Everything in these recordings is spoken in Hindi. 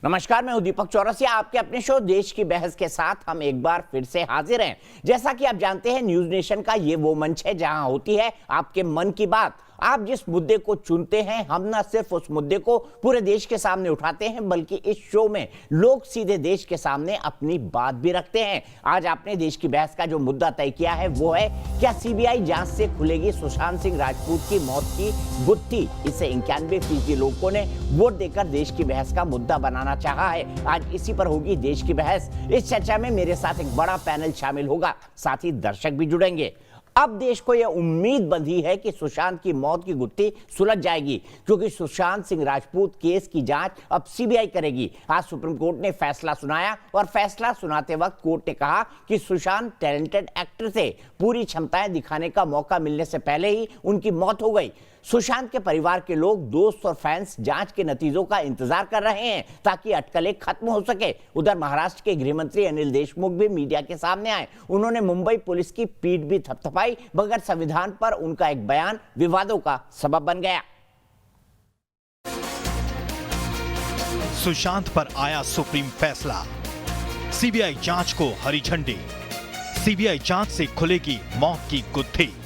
नमस्कार, मैं हूं दीपक चौरसिया। आपके अपने शो देश की बहस के साथ हम एक बार फिर से हाजिर हैं। जैसा कि आप जानते हैं, न्यूज नेशन का ये वो मंच है जहां होती है आपके मन की बात। आप जिस मुद्दे को चुनते हैं, हम ना सिर्फ उस मुद्दे को पूरे देश के सामने उठाते हैं, बल्कि इस शो में लोग सीधे देश के सामने अपनी बात भी रखते हैं। आज आपने देश की बहस का जो मुद्दा तय किया है वो है, क्या सीबीआई जांच से खुलेगी सुशांत सिंह राजपूत की मौत की गुत्थी। इसे 91% लोगों ने वोट देकर देश की बहस का मुद्दा बनाना चाहा है। आज इसी पर होगी देश की बहस। इस चर्चा में मेरे साथ एक बड़ा पैनल शामिल होगा, साथ ही दर्शक भी जुड़ेंगे। अब देश को यह उम्मीद बंधी है कि सुशांत की मौत की गुत्थी सुलझ जाएगी, क्योंकि सुशांत सिंह राजपूत केस की जांच अब सीबीआई करेगी। आज सुप्रीम कोर्ट ने फैसला सुनाया और फैसला सुनाते वक्त कोर्ट ने कहा कि सुशांत टैलेंटेड एक्टर थे, पूरी क्षमताएं दिखाने का मौका मिलने से पहले ही उनकी मौत हो गई। सुशांत के परिवार के लोग, दोस्त और फैंस जांच के नतीजों का इंतजार कर रहे हैं ताकि अटकलें खत्म हो सके। उधर महाराष्ट्र के गृह मंत्री अनिल देशमुख भी मीडिया के सामने आए। उन्होंने मुंबई पुलिस की पीठ भी थपथपाई, मगर संविधान पर उनका एक बयान विवादों का सबब बन गया। सुशांत पर आया सुप्रीम फैसला, सीबीआई जांच को हरी झंडी। सीबीआई जांच से खुलेगी मौत की गुत्थी।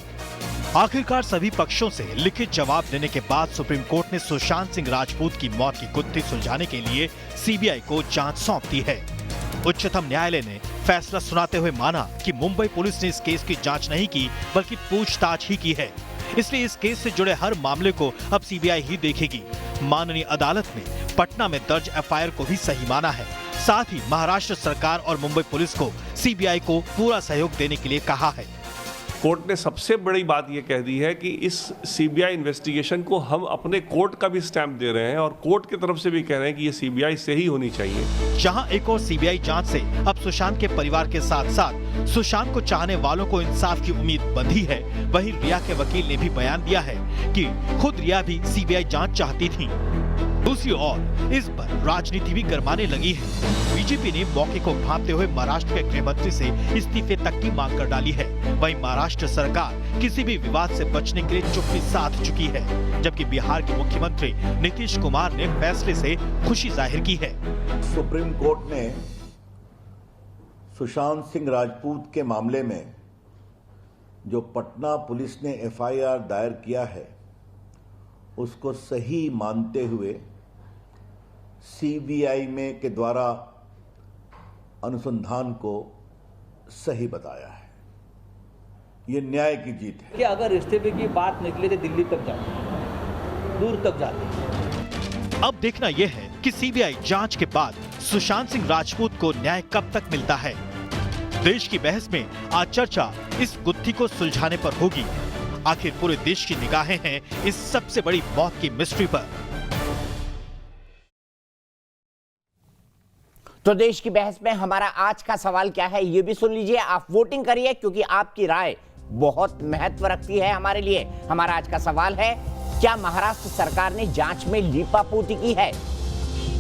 आखिरकार सभी पक्षों से लिखित जवाब देने के बाद सुप्रीम कोर्ट ने सुशांत सिंह राजपूत की मौत की गुत्थी सुलझाने के लिए सीबीआई को जांच सौंप दी है। उच्चतम न्यायालय ने फैसला सुनाते हुए माना कि मुंबई पुलिस ने इस केस की जांच नहीं की, बल्कि पूछताछ ही की है। इसलिए इस केस से जुड़े हर मामले को अब सीबीआई ही देखेगी। माननीय अदालत ने पटना में दर्ज एफआईआर को भी सही माना है। साथ ही महाराष्ट्र सरकार और मुंबई पुलिस को सीबीआई को पूरा सहयोग देने के लिए कहा है। कोर्ट ने सबसे बड़ी बात यह कह दी है कि इस सीबीआई इन्वेस्टिगेशन को हम अपने कोर्ट का भी स्टैंप दे रहे हैं और कोर्ट की तरफ से भी कह रहे हैं कि ये सीबीआई से ही होनी चाहिए। जहां एक और सीबीआई जांच से अब सुशांत के परिवार के साथ साथ सुशांत को चाहने वालों को इंसाफ की उम्मीद बंधी है, वहीं रिया के वकील ने भी बयान दिया है कि खुद रिया भी सीबीआई जांच चाहती थी। दूसरी ओर इस पर राजनीति भी गरमाने लगी है। बीजेपी ने मौके को भांपते हुए महाराष्ट्र के गृह मंत्री से इस्तीफे तक की मांग कर डाली है। वहीं महाराष्ट्र सरकार किसी भी विवाद से बचने के लिए चुप्पी साध चुकी है, जबकि बिहार के मुख्यमंत्री नीतीश कुमार ने फैसले से खुशी जाहिर की है। सुप्रीम कोर्ट ने सुशांत सिंह राजपूत के मामले में जो पटना पुलिस ने एफआईआर दायर किया है उसको सही मानते हुए सीबीआई में के द्वारा अनुसंधान को सही बताया है। ये न्याय की जीत है कि अगर इस्तीफे की बात निकले तो दिल्ली तक जाती, दूर तक जाती। अब देखना यह है कि सीबीआई जांच के बाद सुशांत सिंह राजपूत को न्याय कब तक मिलता है। देश की बहस में आज चर्चा इस गुत्थी को सुलझाने पर होगी। आखिर पूरे देश की निगाहें हैं इस सबसे बड़ी मौत की मिस्ट्री पर। तो देश की बहस में हमारा आज का सवाल क्या है, ये भी सुन लीजिए। आप वोटिंग करिए, क्योंकि आपकी राय बहुत महत्व रखती है हमारे लिए। हमारा आज का सवाल है, क्या महाराष्ट्र सरकार ने जांच में लीपापोती की है?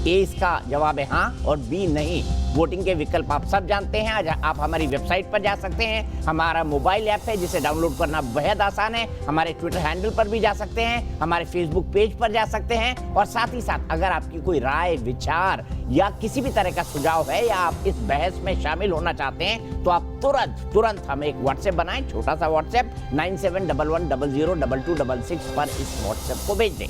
ए इसका जवाब है हाँ, और बी नहीं। वोटिंग के विकल्प आप सब जानते हैं। आज आप हमारी वेबसाइट पर जा सकते हैं। हमारा मोबाइल ऐप है जिसे डाउनलोड करना बेहद आसान है। हमारे ट्विटर हैंडल पर भी जा सकते हैं, हमारे फेसबुक पेज पर जा सकते हैं। और साथ ही साथ अगर आपकी कोई राय, विचार या किसी भी तरह का सुझाव है, या आप इस बहस में शामिल होना चाहते हैं, तो आप तुरंत हमें एक व्हाट्सएप बनाएं, छोटा सा व्हाट्सएप 9711002266 पर इस व्हाट्सएप को भेज दें।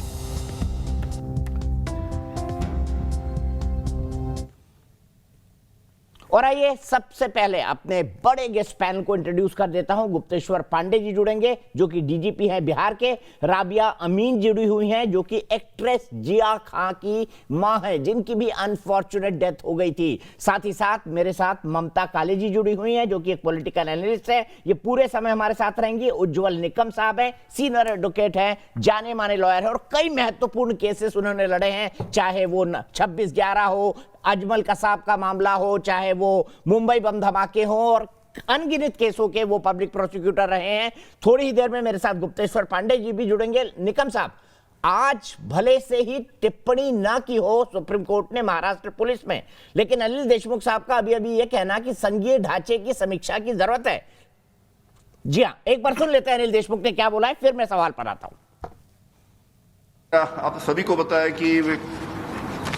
और आइए सबसे पहले अपने बड़े गेस्ट पैनल को इंट्रोड्यूस कर देता हूं। गुप्तेश्वर पांडे जी जुड़ेंगे, जो कि डीजीपी हैं बिहार के। राबिया अमीन जुड़ी हुई हैं, जो कि एक्ट्रेस जिया खान की मां है, जिनकी भी अनफॉर्चुनेट डेथ हो गई थी। साथ ही साथ मेरे साथ ममता काले जी जुड़ी हुई हैं, जो कि एक पॉलिटिकल एनालिस्ट है। ये पूरे समय हमारे साथ रहेंगी। उज्जवल निकम साहब हैं, सीनियर एडवोकेट हैं, जाने माने लॉयर है, और कई महत्वपूर्ण केसेस उन्होंने लड़े हैं, चाहे वो 26/11 हो, अजमल कसाब का मामला हो, चाहे वो मुंबई बम धमाके हो, और अनगिनत केसों के वो पब्लिक प्रोसिक्यूटर रहे हैं। थोड़ी ही देर में मेरे साथ गुप्तेश्वर पांडे जी भी जुड़ेंगे। निकम साहब, आज भले से ही टिप्पणी ना की हो सुप्रीम कोर्ट ने महाराष्ट्र पुलिस में, लेकिन अनिल देशमुख साहब का अभी ये कहना कि संघीय ढांचे की समीक्षा की जरूरत है। जी हाँ, एक बार सुन लेते हैं अनिल देशमुख ने क्या बोला है, फिर मैं सवाल पर आता हूं। आप सभी को बताया कि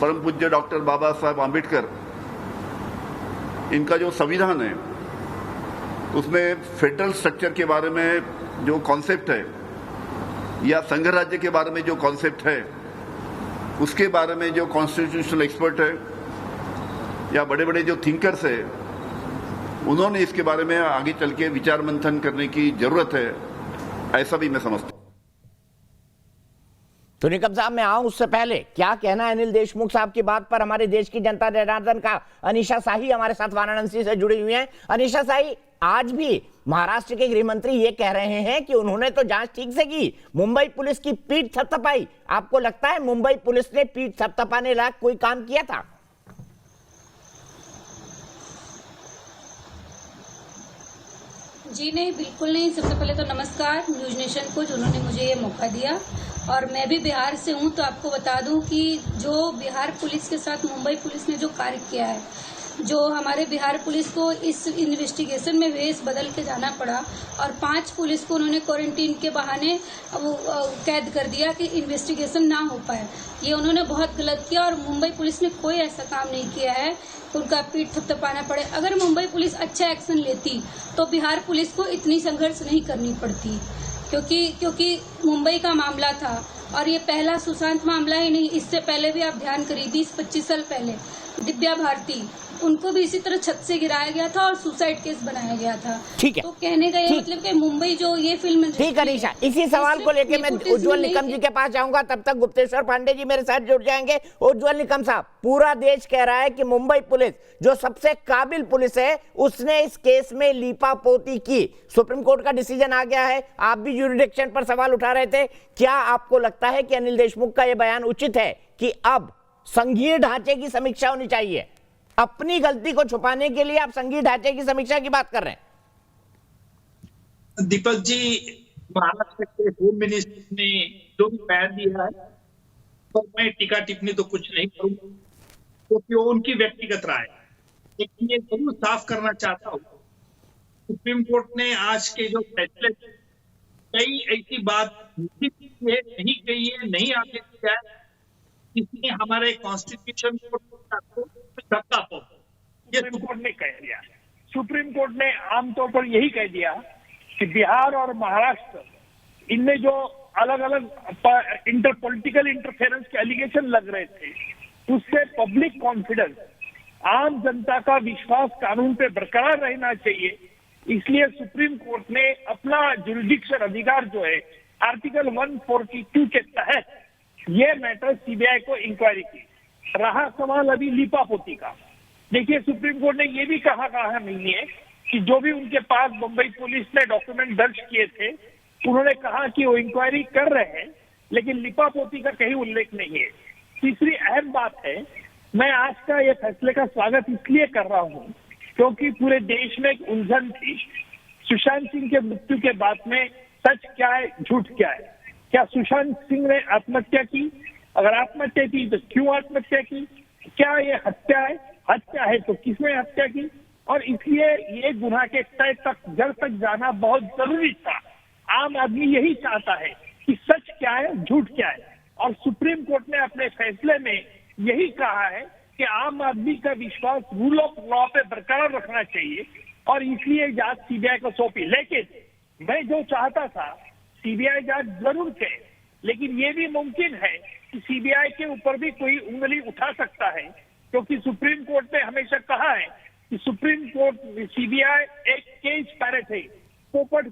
परम पूज्य डॉक्टर बाबा साहब आम्बेडकर, इनका जो संविधान है उसमें फेडरल स्ट्रक्चर के बारे में जो कॉन्सेप्ट है या संघ राज्य के बारे में जो कॉन्सेप्ट है, उसके बारे में जो कॉन्स्टिट्यूशनल एक्सपर्ट है या बड़े बड़े जो थिंकर्स है, उन्होंने इसके बारे में आगे चल के विचार मंथन करने की जरूरत है, ऐसा भी मैं समझता हूं। तो निकम साहब, मैं आऊं उससे पहले क्या कहना है अनिल देशमुख साहब की बात पर हमारे देश की जनता जनार्दन का। अनीशा शाही हमारे साथ वाराणसी से जुड़ी हुई हैं। अनीशा शाही, आज भी महाराष्ट्र के गृह मंत्री ये कह रहे हैं कि उन्होंने तो जांच ठीक से की, मुंबई पुलिस की पीठ थपथपाई। आपको लगता है मुंबई पुलिस ने पीठ थपथपाने लायक कोई काम किया था? जी नहीं, बिल्कुल नहीं। सबसे पहले तो नमस्कार न्यूज नेशन को, जिन्होंने मुझे ये मौका दिया। और मैं भी बिहार से हूं, तो आपको बता दूं कि जो बिहार पुलिस के साथ मुंबई पुलिस ने जो कार्य किया है, जो हमारे बिहार पुलिस को इस इन्वेस्टिगेशन में वेश बदल के जाना पड़ा और 5 पुलिस को उन्होंने क्वारंटीन के बहाने कैद कर दिया कि इन्वेस्टिगेशन ना हो पाए, ये उन्होंने बहुत गलत किया। और मुंबई पुलिस ने कोई ऐसा काम नहीं किया है उनका पीठ थपथपाना पड़े। अगर मुंबई पुलिस अच्छा एक्शन लेती तो बिहार पुलिस को इतनी संघर्ष नहीं करनी पड़ती, क्योंकि मुंबई का मामला था और ये पहला सुशांत मामला ही नहीं, इससे पहले भी आप ध्यान करिए 20-25 साल पहले दिव्या भारती, उनको भी इसी तरह छत से गिराया गया था और सुसाइड केस बनाया गया था। ठीक है, तो कहने का ये मतलब कि मुंबई जो ये फिल्म ठीक है अनीशा, इसी सवाल को लेकर मैं उज्जवल निकम जी के पास जाऊंगा, तब तक गुप्तेश्वर पांडे जी मेरे साथ जुड़ जाएंगे। उज्जवल निकम साहब, पूरा देश कह रहा है कि मुंबई पुलिस जो सबसे काबिल पुलिस है उसने इस केस में लीपापोती की। सुप्रीम कोर्ट का डिसीजन आ गया है, आप भी ज्यूरिडिक्शन पर सवाल उठा रहे थे। क्या आपको लगता है कि अनिल देशमुख का यह बयान उचित है कि अब संघीय ढांचे की समीक्षा होनी चाहिए? अपनी गलती को छुपाने के लिए आप संघीय ढांचे की समीक्षा की बात कर रहे हैं। दीपक जी, महाराष्ट्र के होम मिनिस्टर ने जो भी बयान दिया है, तो मैं टीका टिप्पणी तो कुछ नहीं करूंगा, क्योंकि वो उनकी व्यक्तिगत राय है। लेकिन ये जरूर साफ करना चाहता हूँ, सुप्रीम कोर्ट ने आज के जो फैसले, कई ऐसी बात नहीं कही है, नहीं आगे किया है, इसने हमारे कॉन्स्टिट्यूशन को ये सुप्रीम कोर्ट ने कह दिया। सुप्रीम कोर्ट ने आमतौर पर यही कह दिया कि बिहार और महाराष्ट्र, इनमें जो अलग अलग पॉलिटिकल इंटरफेरेंस के एलिगेशन लग रहे थे, उससे पब्लिक कॉन्फिडेंस, आम जनता का विश्वास कानून पे बरकरार रहना चाहिए। इसलिए सुप्रीम कोर्ट ने अपना जुरिडिक्शन अधिकार जो है आर्टिकल 142 के तहत ये मैटर सीबीआई को इंक्वायरी की। रहा सवाल अभी लीपापोती का, देखिए सुप्रीम कोर्ट ने ये भी कहा नहीं है कि जो भी उनके पास मुंबई पुलिस ने डॉक्यूमेंट दर्ज किए थे, उन्होंने कहा कि वो इंक्वायरी कर रहे हैं, लेकिन लीपापोती का कहीं उल्लेख नहीं है। तीसरी अहम बात है, मैं आज का ये फैसले का स्वागत इसलिए कर रहा हूँ क्योंकि पूरे देश में एक उलझन थी। सुशांत सिंह के मृत्यु के बाद में सच क्या है, झूठ क्या है? क्या सुशांत सिंह ने आत्महत्या की? अगर आत्महत्या की तो क्यों आत्महत्या की? क्या ये हत्या है? हत्या है तो किसने हत्या की? और इसलिए ये गुनाह के तय तक, जड़ तक जाना बहुत जरूरी था। आम आदमी यही चाहता है कि सच क्या है, झूठ क्या है। और सुप्रीम कोर्ट ने अपने फैसले में यही कहा है कि आम आदमी का विश्वास रूल ऑफ लॉ पे बरकरार रखना चाहिए और इसलिए जांच सीबीआई को सौंपी। लेकिन मैं जो चाहता था, सीबीआई जांच जरूर करे, लेकिन ये भी मुमकिन है कि सीबीआई के ऊपर भी कोई उंगली उठा सकता है, क्योंकि सुप्रीम कोर्ट ने हमेशा कहा है कि सुप्रीम कोर्ट, सीबीआई एक केज पैरेट है, पोपट,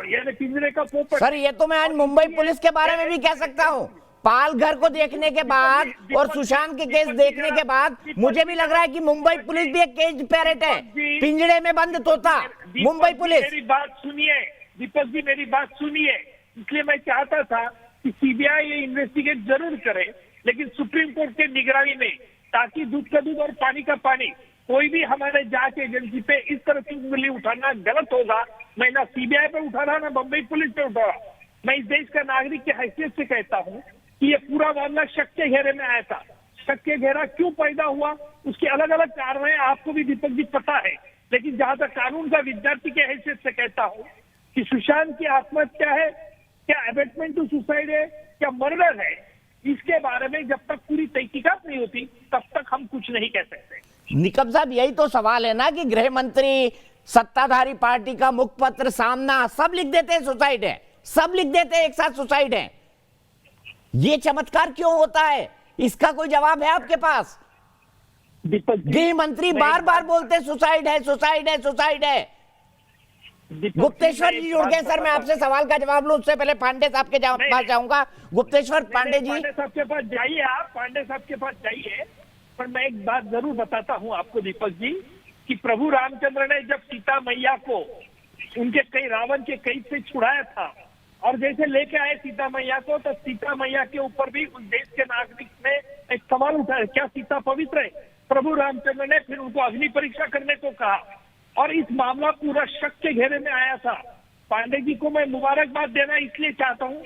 यानी पिंजरे का पोपट। सर, ये तो मैं आज मुंबई पुलिस के बारे में भी कह सकता हूँ। पाल घर को देखने के बाद और सुशांत के केस देखने के बाद मुझे भी लग रहा है कि मुंबई पुलिस भी एक केज पैरेट है, पिंजरे में बंद तोता। मुंबई पुलिस, मेरी बात सुनिए दीपक जी, मेरी बात सुनिए। इसलिए मैं चाहता था कि सीबीआई ये इन्वेस्टिगेट जरूर करे, लेकिन सुप्रीम कोर्ट के निगरानी में, ताकि दूध का दूध और पानी का पानी, कोई भी हमारे जांच एजेंसी पे इस तरह की उंगली उठाना गलत होगा। मैं ना सीबीआई पे उठा रहा, ना मुंबई पुलिस पे उठा रहा। मैं इस देश का नागरिक की हैसियत से कहता हूँ कि ये पूरा मामला शक के घेरे में आया था। शक के घेरा क्यों पैदा हुआ, उसके अलग अलग कारण है, आपको भी दीपक जी पता है। लेकिन जहां तक कानून का विद्यार्थी के हैसियत से कहता हूँ कि सुशांत की आत्महत्या है, क्या अबेटमेंट टू सुसाइड है, क्या मर्डर है, इसके बारे में जब तक पूरी तहकीकात नहीं होती तब तक हम कुछ नहीं कह सकते। निकम साहब, यही तो सवाल है ना कि गृह मंत्री, सत्ताधारी पार्टी का मुखपत्र, सामना, सब लिख देते हैं सुसाइड है, सब लिख देते हैं एक साथ सुसाइड है। ये चमत्कार क्यों होता है? इसका कोई जवाब है आपके पास? गृह मंत्री बार बार बोलते हैं सुसाइड है, सुसाइड है, सुसाइड है। गुप्तेश्वर जी जुड़ गए सर, मैं आपसे सवाल का जवाब लूं उससे पहले पांडे साहब के पास जाऊंगा। गुप्तेश्वर पांडे जी, पांडे साहब के पास जाइए, आप पांडे साहब के पास जाइए। पर मैं एक बात जरूर बताता हूं आपको दीपक जी, कि प्रभु रामचंद्र ने जब सीता मैया को उनके कई रावण के कैद से छुड़ाया था और जैसे लेके आए सीता मैया को, तो सीता मैया के ऊपर भी उस देश के नागरिक ने एक सवाल उठाया, क्या सीता पवित्र है? प्रभु रामचंद्र ने फिर उनको अग्नि परीक्षा करने को कहा और इस मामला पूरा शक के घेरे में आया था। पांडे जी को मैं मुबारकबाद देना इसलिए चाहता हूं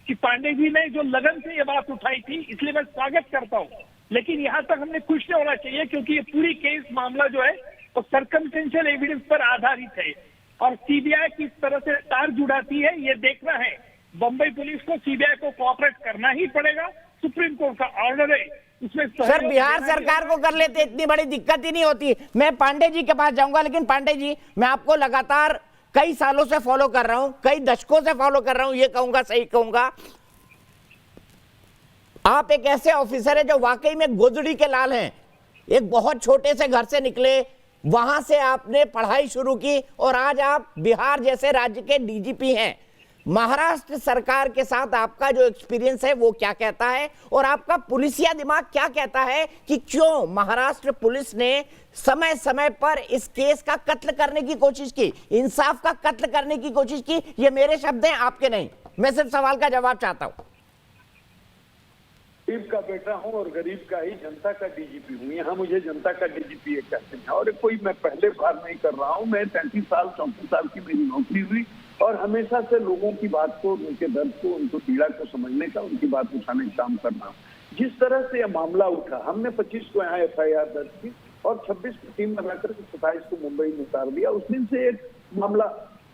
कि पांडे जी ने जो लगन से ये बात उठाई थी, इसलिए मैं स्वागत करता हूं। लेकिन यहां तक हमने खुश नहीं होना चाहिए, क्योंकि ये पूरी केस मामला जो है वो सर्कमस्टेंशियल एविडेंस पर आधारित है और सीबीआई किस तरह से तार जुड़ाती है ये देखना है। बंबई पुलिस को सीबीआई को कोऑपरेट करना ही पड़ेगा, सुप्रीम कोर्ट का ऑर्डर है उसमें। सर बिहार सरकार को कर लेते, इतनी बड़ी दिक्कत ही नहीं होती। मैं पांडे जी के पास जाऊंगा, लेकिन पांडे जी, मैं आपको लगातार कई सालों से फॉलो कर रहा हूं, कई दशकों से फॉलो कर रहा हूं, ये कहूंगा, सही कहूंगा, आप एक ऐसे ऑफिसर है जो वाकई में गोदड़ी के लाल हैं। एक बहुत छोटे से घर से निकले, वहां से आपने पढ़ाई शुरू की और आज आप बिहार जैसे राज्य के डीजीपी हैं। महाराष्ट्र सरकार के साथ आपका जो एक्सपीरियंस है वो क्या कहता है और आपका पुलिसिया दिमाग क्या कहता है कि क्यों महाराष्ट्र पुलिस ने समय समय पर इस केस का कत्ल करने की कोशिश की, इंसाफ का कत्ल करने की कोशिश की? ये मेरे शब्द हैं, आपके नहीं। मैं सिर्फ सवाल का जवाब चाहता हूं। गरीब का बेटा हूं और गरीब का ही जनता का डीजीपी हूं। यहाँ मुझे जनता का डीजीपी कहते हैं और कोई मैं पहले बार नहीं कर रहा हूं। मैं 33 साल 34 साल की मेरी नौकरी हुई और हमेशा से लोगों की बात को, उनके दर्द को, उनको पीड़ा को समझने का, उनकी बात उठाने का काम करना। जिस तरह से यह मामला उठा, हमने 25 को यहाँ FIR दर्ज की और 26 को टीम बनाकर 27 को मुंबई में उतार दिया। उस दिन से एक मामला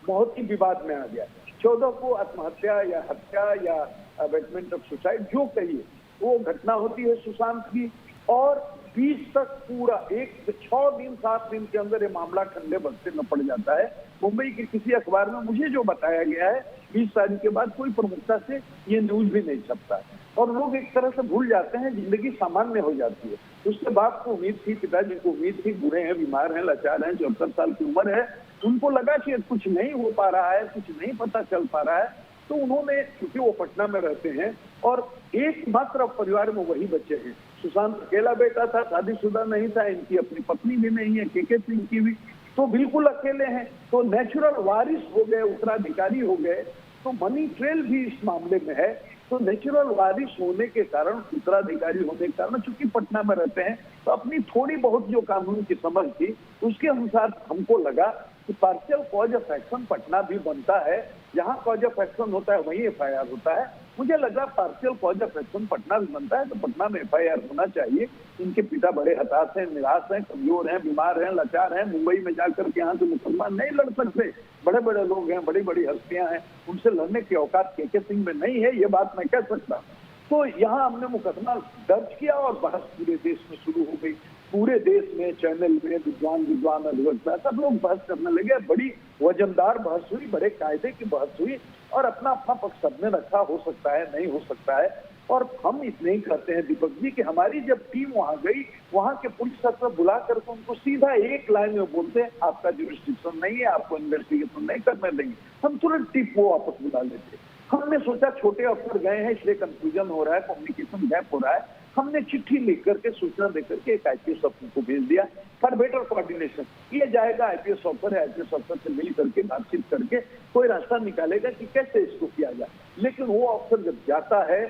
बहुत ही विवाद में आ गया। 14 को आत्महत्या या हत्या या अबेटमेंट ऑफ सुसाइड जो कहिए वो घटना होती है सुशांत की, और 20 तक पूरा 6 दिन 7 दिन के अंदर ये मामला ठंडे बस्ते में पड़ जाता है। मुंबई के किसी अखबार में मुझे जो बताया गया है 20 तारीख के बाद कोई प्रमुखता से ये न्यूज भी नहीं छपता है और लोग एक तरह से भूल जाते हैं, जिंदगी सामान्य हो जाती है। उसके बाप को उम्मीद थी, पिताजी को उम्मीद थी, बूढ़े हैं, बीमार हैं, लाचार हैं, 74 साल की उम्र है, उनको लगा कि कुछ नहीं हो पा रहा है, कुछ नहीं पता चल पा रहा है, तो उन्होंने, क्योंकि वो पटना में रहते हैं और एकमात्र परिवार में वही बच्चे हैं। सुशांत अकेला बेटा था, शादीशुदा नहीं था, इनकी अपनी पत्नी भी नहीं है, के सिंह की भी, तो बिल्कुल अकेले हैं। तो नेचुरल वारिस हो गए, उत्तराधिकारी हो गए। तो मनी ट्रेल भी इस मामले में है। तो नेचुरल वारिस होने के कारण, उत्तराधिकारी होने के कारण, चूंकि पटना में रहते हैं, तो अपनी थोड़ी बहुत जो कानून की समझ थी उसके अनुसार हमको लगा कि partial cause of action Patna भी बनता है। जहां कॉज ऑफ एक्शन होता है वहीं FIR होता है। मुझे लगा partial cause of action Patna भी बनता है, तो पटना में FIR होना चाहिए। इनके पिता बड़े हताश हैं, निराश हैं, कमजोर हैं, बीमार हैं, लाचार हैं, मुंबई में जाकर के यहाँ से मुकदमा नहीं लड़ सकते। बड़े बड़े लोग हैं, बड़ी बड़ी हस्तियां हैं, उनसे लड़ने की औकात के सिंह में नहीं है, ये बात मैं कह सकता हूँ। तो यहाँ हमने मुकदमा दर्ज किया और बहस पूरे देश में शुरू हो गई। पूरे देश में, चैनल में, विद्वान अधिवक्ता सब लोग बहस करने लगे। बड़ी वजनदार बहस हुई, बड़े कायदे की बहस हुई और अपना अपना पक्ष सबने रखा, हो सकता है, नहीं हो सकता है। और हम इतने ही कहते हैं दीपक जी कि हमारी जब टीम वहां गई, वहां के पुलिस अफसर बुला करके उनको सीधा एक लाइन में बोलते, आपका जुरिस्डिक्शन नहीं है, आपको इन्वेस्टिगेशन नहीं करने देंगे। हम तुरंत टीम को वापस बुला लेते। हमने सोचा छोटे अफसर गए हैं इसलिए कंफ्यूजन हो रहा है, कम्युनिकेशन गैप हो रहा है। हमने चिट्ठी लिख करके, सूचना देकर के एक IPS अफसर को भेज दिया फॉर बेटर कोऑर्डिनेशन। ये जाएगा, IPS ऑफिसर है, IPS ऑफिसर से मिल करके बातचीत करके कोई रास्ता निकालेगा कि कैसे इसको किया जाए। लेकिन वो अफसर जब जाता है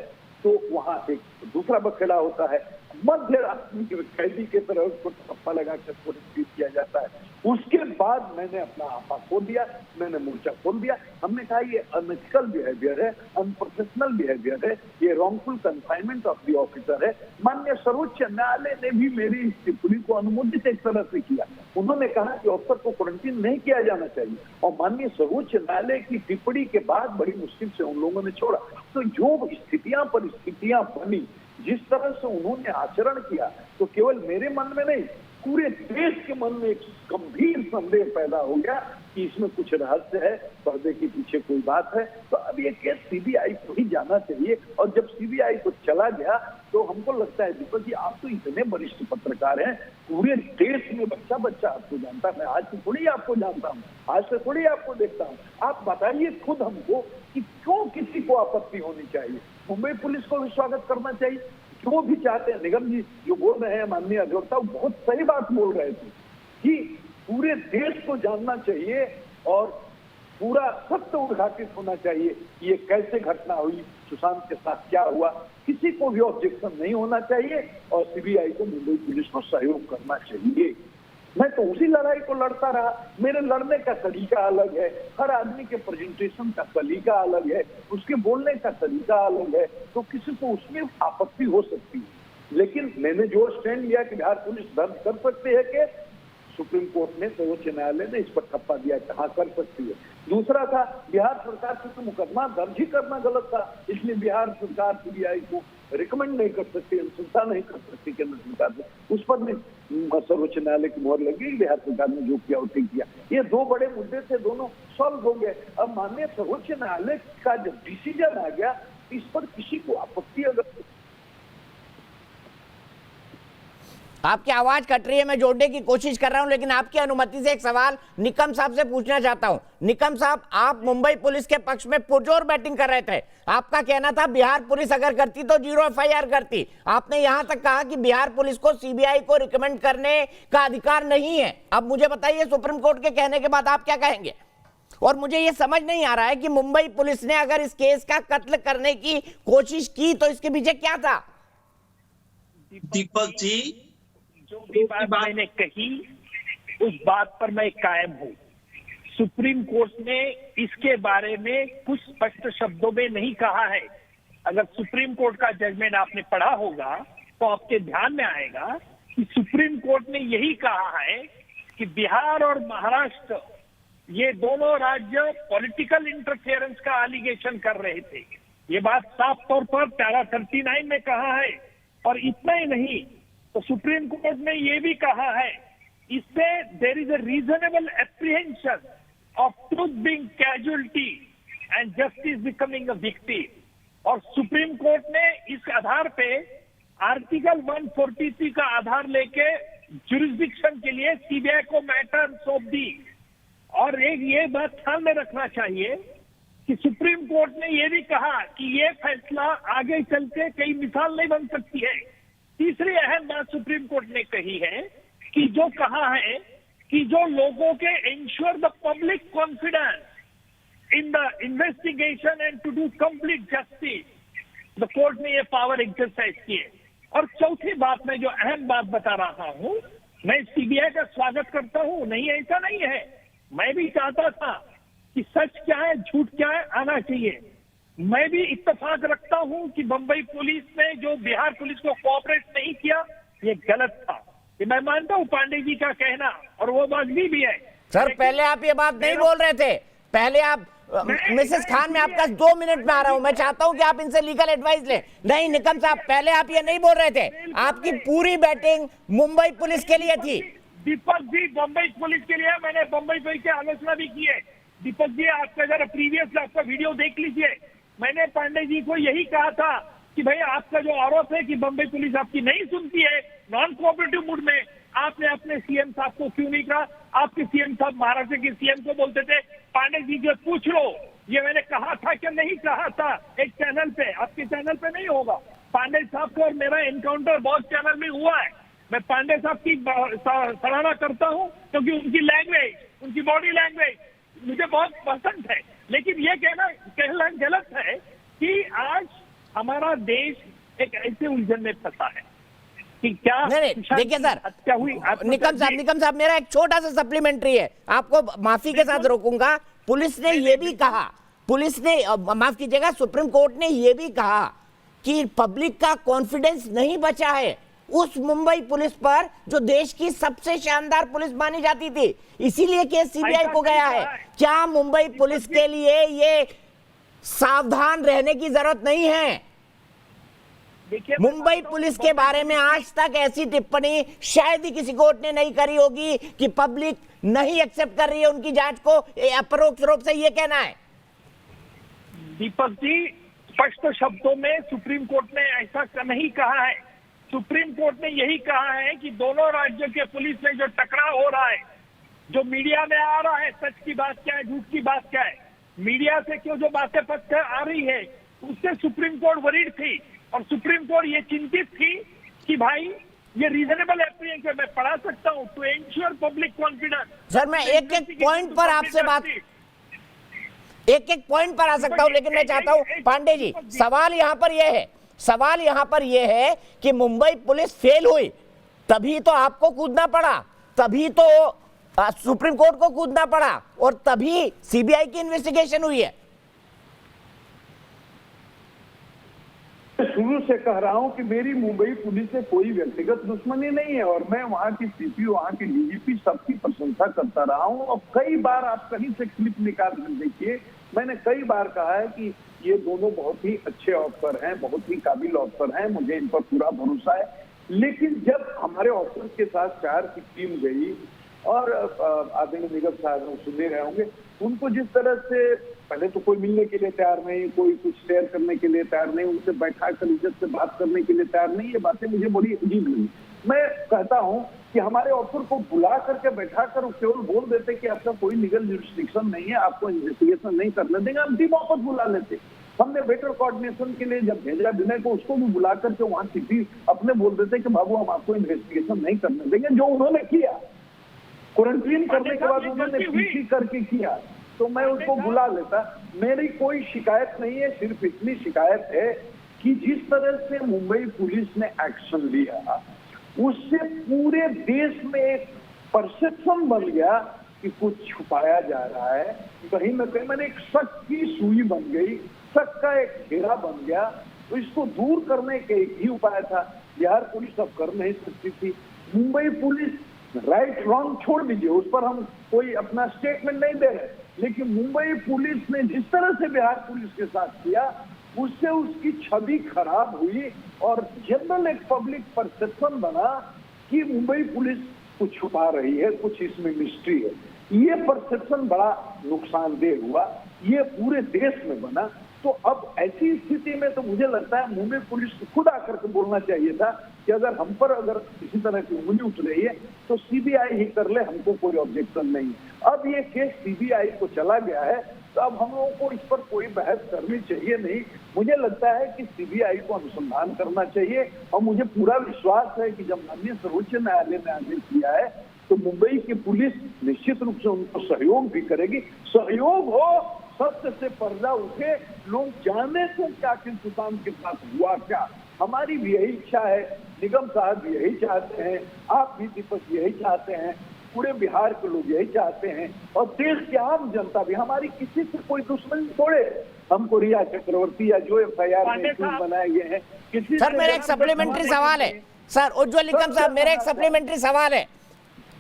तो वहां एक दूसरा बखेड़ा होता है। मध्य रात्रि के कैदी की तरह उसको ठप्पा लगा कर ट्रीट किया जाता है। उसके बाद मैंने अपना आपा खोल दिया, मैंने मोर्चा खोल दिया। हमने कहा ये अनएथिकल बिहेवियर है, अनप्रोफेशनल बिहेवियर है, ये wrongful confinement of the officer है। माननीय सर्वोच्च न्यायालय ने भी मेरी इस टिप्पणी को अनुमोदित एक तरह से किया। उन्होंने कहा कि ऑफिसर को क्वारंटीन नहीं किया जाना चाहिए, और माननीय सर्वोच्च न्यायालय की टिप्पणी के बाद बड़ी मुश्किल से उन लोगों ने छोड़ा। तो जो स्थितियां परिस्थितियां बनी, जिस तरह से उन्होंने आचरण किया, तो केवल मेरे मन में नहीं, पूरे देश के मन में एक गंभीर संदेह पैदा हो गया कि इसमें कुछ रहस्य है, पर्दे के पीछे कोई बात है। तो अब ये केस सीबीआई को ही जाना चाहिए। और जब सीबीआई को चला गया तो हमको लगता है दीपक जी, आप तो इतने वरिष्ठ पत्रकार हैं, पूरे देश में बच्चा बच्चा आपको जानता है। मैं आज से थोड़ी आपको जानता हूँ, आज से थोड़ी आपको देखता हूँ। आप बताइए खुद हमको कि क्यों किसी को आपत्ति होनी चाहिए। मुंबई पुलिस को भी स्वागत करना चाहिए, जो भी चाहते हैं। निगम जी जो बोल रहे हैं, माननीय अधिवक्ता, बहुत सही बात बोल रहे थे कि पूरे देश को जानना चाहिए और पूरा सत्य उद्घाटित होना चाहिए कि ये कैसे घटना हुई, सुशांत के साथ क्या हुआ। किसी को भी ऑब्जेक्शन नहीं होना चाहिए और सीबीआई को मुंबई पुलिस को सहयोग करना चाहिए। मैं तो उसी लड़ाई को लड़ता रहा। मेरे लड़ने का तरीका अलग है, हर आदमी के प्रेजेंटेशन का तरीका अलग है, उसके बोलने का तरीका अलग है, तो किसी को उसमें आपत्ति हो सकती है। लेकिन मैंने जो स्टैंड लिया कि बिहार पुलिस दर्ज कर सकती है कि सुप्रीम कोर्ट ने, सर्वोच्च न्यायालय ने इस पर ठप्पा दिया, कहाँ कर सकती है। दूसरा था बिहार सरकार से तो मुकदमा दर्ज ही करना गलत था, इसलिए बिहार सरकार सीबीआई को रिकमेंड नहीं कर सकती, अनुशंसा नहीं कर सकती केंद्र सरकार से। उस पर भी सर्वोच्च न्यायालय की मोहर लगी, बिहार सरकार ने जो किया वो ठीक किया। ये दो बड़े मुद्दे थे, दोनों सॉल्व हो गए। अब माननीय सर्वोच्च न्यायालय का जब डिसीजन आ गया, इस पर किसी को आपत्ति अगर आपकी आवाज कट रही है, मैं जोड़ने की कोशिश कर रहा हूं, लेकिन आपकी अनुमति से एक सवाल निकम साहब से पूछना चाहता हूं। निकम साहब, आप मुंबई पुलिस के पक्ष में पुरजोर बैटिंग कर रहे थे। आपका कहना था बिहार पुलिस अगर करती तो 0 FIR करती। आपने यहां तक कहा कि बिहार पुलिस को सीबीआई को रिकमेंड करने का अधिकार नहीं है। अब मुझे बताइए, सुप्रीम कोर्ट के कहने के बाद आप क्या कहेंगे? और मुझे यह समझ नहीं आ रहा है कि मुंबई पुलिस ने अगर इस केस का कत्ल करने की कोशिश की तो इसके पीछे क्या था? दीपक जी, जो भी बात मैंने कही उस बात पर मैं कायम हूं। सुप्रीम कोर्ट ने इसके बारे में कुछ स्पष्ट शब्दों में नहीं कहा है। अगर सुप्रीम कोर्ट का जजमेंट आपने पढ़ा होगा तो आपके ध्यान में आएगा कि सुप्रीम कोर्ट ने यही कहा है कि बिहार और महाराष्ट्र ये दोनों राज्य पॉलिटिकल इंटरफेरेंस का एलिगेशन कर रहे थे। ये बात साफ तौर पर पैरा 39 में कहा है। और इतना ही नहीं, तो सुप्रीम कोर्ट ने यह भी कहा है, इससे there is a reasonable apprehension of truth being casualty and justice becoming a victim. और सुप्रीम कोर्ट ने इस आधार पे आर्टिकल 143 का आधार लेके जुरिस्डिक्शन के लिए सीबीआई को मैटर सौंप दी। और एक ये बात ध्यान में रखना चाहिए कि सुप्रीम कोर्ट ने यह भी कहा कि ये फैसला आगे चल के कई मिसाल नहीं बन सकती है। तीसरी अहम बात सुप्रीम कोर्ट ने कही है कि जो कहा है कि जो लोगों के ensure the public confidence in the investigation and to do complete justice, the court ने ये पावर एक्सरसाइज किए। और चौथी बात, मैं जो अहम बात बता रहा हूं, मैं सीबीआई का स्वागत करता हूं, नहीं ऐसा नहीं है। मैं भी चाहता था कि सच क्या है झूठ क्या है आना चाहिए। मैं भी इत्तेफाक रखता हूं कि मुंबई पुलिस ने जो बिहार पुलिस को कोऑपरेट नहीं किया ये गलत था। ये मैं मानता हूं पांडे जी का कहना, और वो बात भी है। सर पहले आप ये बात नहीं बोल रहे थे, पहले आप मिसेस खान, मैं आपका 2 मिनट में आ रहा हूं, मैं चाहता हूं कि आप इनसे लीगल एडवाइस लें। नहीं निकम साहब, पहले आप ये नहीं बोल रहे थे, आपकी पूरी बैटिंग मुंबई पुलिस के लिए थी। दीपक जी, मुंबई पुलिस के लिए मैंने मुंबई पुलिस की आलोचना भी की है। दीपक जी, आपका जरा प्रीवियस आपका वीडियो देख लीजिए। मैंने पांडे जी को यही कहा था कि भाई आपका जो आरोप है कि मुंबई पुलिस आपकी नहीं सुनती है, नॉन कोऑपरेटिव मूड में, आपने अपने सीएम साहब को क्यों नहीं कहा? आपके सीएम साहब महाराष्ट्र के सीएम को बोलते थे पांडे जी को पूछ लो, ये मैंने कहा था कि नहीं कहा था एक चैनल पे, आपके चैनल पे नहीं होगा। पांडे साहब को और मेरा एनकाउंटर बहुत चैनल में हुआ है। मैं पांडे साहब की सराहना करता हूं क्योंकि उनकी लैंग्वेज, उनकी बॉडी लैंग्वेज मुझे बहुत पसंद है। लेकिन ये कहना गलत है कि आज हमारा देश एक ऐसे उलझन में फंसा है कि क्या नहीं देखिए सर, हत्या हुई। निकम साहब मेरा एक छोटा सा सप्लीमेंट्री है, आपको माफी के साथ रोकूंगा। पुलिस ने ये भी कहा, पुलिस ने माफ कीजिएगा, सुप्रीम कोर्ट ने ये भी कहा कि पब्लिक का कॉन्फिडेंस नहीं बचा है उस मुंबई पुलिस पर जो देश की सबसे शानदार पुलिस मानी जाती थी, इसीलिए केस सीबीआई को गया है। क्या मुंबई पुलिस के लिए ये सावधान रहने की जरूरत नहीं है? मुंबई पुलिस के बारे में आज तक ऐसी टिप्पणी शायद ही किसी कोर्ट ने नहीं करी होगी कि पब्लिक नहीं एक्सेप्ट कर रही है उनकी जांच को, अपरोक्ष रूप से ये कहना है। दीपक जी, स्पष्ट शब्दों में सुप्रीम कोर्ट ने ऐसा नहीं कहा है। सुप्रीम कोर्ट ने यही कहा है कि दोनों राज्यों के पुलिस में जो टकराव हो रहा है, जो मीडिया में आ रहा है, सच की बात क्या है, झूठ की बात क्या है, मीडिया से क्यों जो बातें पक्ष आ रही है, उससे सुप्रीम कोर्ट वरीड थी। और सुप्रीम कोर्ट ये चिंतित थी कि भाई ये रीजनेबल एप्रीहेंशन मैं पढ़ा सकता हूँ, to ensure public confidence. Sir मैं एक एक पॉइंट पर आपसे बात, एक एक पॉइंट पर आ सकता हूं, लेकिन मैं चाहता हूं पांडे जी, सवाल यहां पर यह है, सवाल यहां पर यह है कि मुंबई पुलिस फेल हुई तभी तो आपको कूदना पड़ा, तभी तो सुप्रीम कोर्ट को कूदना पड़ा और तभी सीबीआई की इन्वेस्टिगेशन हुई है। शुरू से कह रहा हूं कि मेरी मुंबई पुलिस से कोई व्यक्तिगत दुश्मनी नहीं है और मैं वहां की सीपी, वहां की डीजीपी सबकी प्रशंसा करता रहा हूं। और कई बार आप कहीं से क्लिप निकाल कर देखिए, मैंने कई बार कहा है कि ये दोनों बहुत ही अच्छे ऑफिसर हैं, बहुत ही काबिल ऑफिसर हैं, मुझे इन पर पूरा भरोसा है। लेकिन जब हमारे ऑफिसर के साथ 4 की टीम गई और आदरणीय निगम साहब सुन रहे होंगे, उनको जिस तरह से पहले तो कोई मिलने के लिए तैयार नहीं, कोई कुछ शेयर करने के लिए तैयार नहीं, उनसे बैठा कर इज्जत से बात करने के लिए तैयार नहीं, ये बातें मुझे बड़ी अजीब लगी। मैं कहता हूं कि हमारे ऑफिसर को बुला करके बैठा कर केवल बोल देते कि आपका कोई लीगल जुरिस्डिक्शन नहीं है, आपको इन्वेस्टिगेशन नहीं करने देंगे, हम टीम वापस बुला लेते। हमने बेटर कोऑर्डिनेशन के लिए जब भेजा विनय को, उसको भी बुला करके वहां सीपी अपने बोल देते कि बाबू हम आपको इन्वेस्टिगेशन नहीं करने देंगे, जो उन्होंने किया। क्वारंटीन करने के बाद उन्होंने पीसी करके किया, तो मैं उसको बुला लेता। मेरी कोई शिकायत नहीं है, सिर्फ इतनी शिकायत है कि जिस तरह से मुंबई पुलिस ने एक्शन लिया उससे पूरे देश में एक परसेप्शन बन गया कि कुछ छुपाया जा रहा है, कहीं न कहीं मैंने एक शक की सुई बन गई, शक का एक घेरा बन गया। तो इसको दूर करने के एक ही उपाय था। बिहार पुलिस अब कर नहीं सकती थी, मुंबई पुलिस राइट रॉन्ग छोड़ दीजिए, उस पर हम कोई अपना स्टेटमेंट नहीं दे रहे, लेकिन मुंबई पुलिस ने जिस तरह से बिहार पुलिस के साथ किया उससे उसकी छवि खराब हुई और जनरल एक पब्लिक परसेप्शन बना कि मुंबई पुलिस कुछ छुपा रही है, कुछ इसमें मिस्ट्री है। ये परसेप्शन बड़ा नुकसानदेह हुआ, ये पूरे देश में बना। तो अब ऐसी स्थिति में तो मुझे लगता है मुंबई पुलिस को खुद आकर के बोलना चाहिए था कि अगर हम पर अगर किसी तरह की उंगली उठ रही है तो सीबीआई ही कर ले, हमको कोई ऑब्जेक्शन नहीं। अब ये केस सीबीआई को चला गया है, तो अब हम लोगों को इस पर कोई बहस करनी चाहिए नहीं। मुझे लगता है कि सीबीआई को अनुसंधान करना चाहिए और मुझे पूरा विश्वास है कि जब माननीय सर्वोच्च न्यायालय ने आदेश दिया है तो मुंबई की पुलिस निश्चित रूप से उनको सहयोग भी करेगी। सहयोग हो, सत्य से पर्दा उठे, लोग जाने को कि आखिर सुशांत के साथ हुआ क्या। हमारी भी यही इच्छा है, निगम साहब भी यही चाहते हैं, आप भी दीपक यही चाहते हैं, पूरे बिहार के लोग यही चाहते हैं और देश की आम जनता भी। हमारी किसी से कोई दुश्मनी थोड़े, हमको रिया चक्रवर्ती या जो एफआईआर में बनाए गए हैं किसी। सर मेरा एक सप्लीमेंट्री सवाल है सर, उज्ज्वल निकम साहब, मेरा एक सप्लीमेंट्री सवाल है।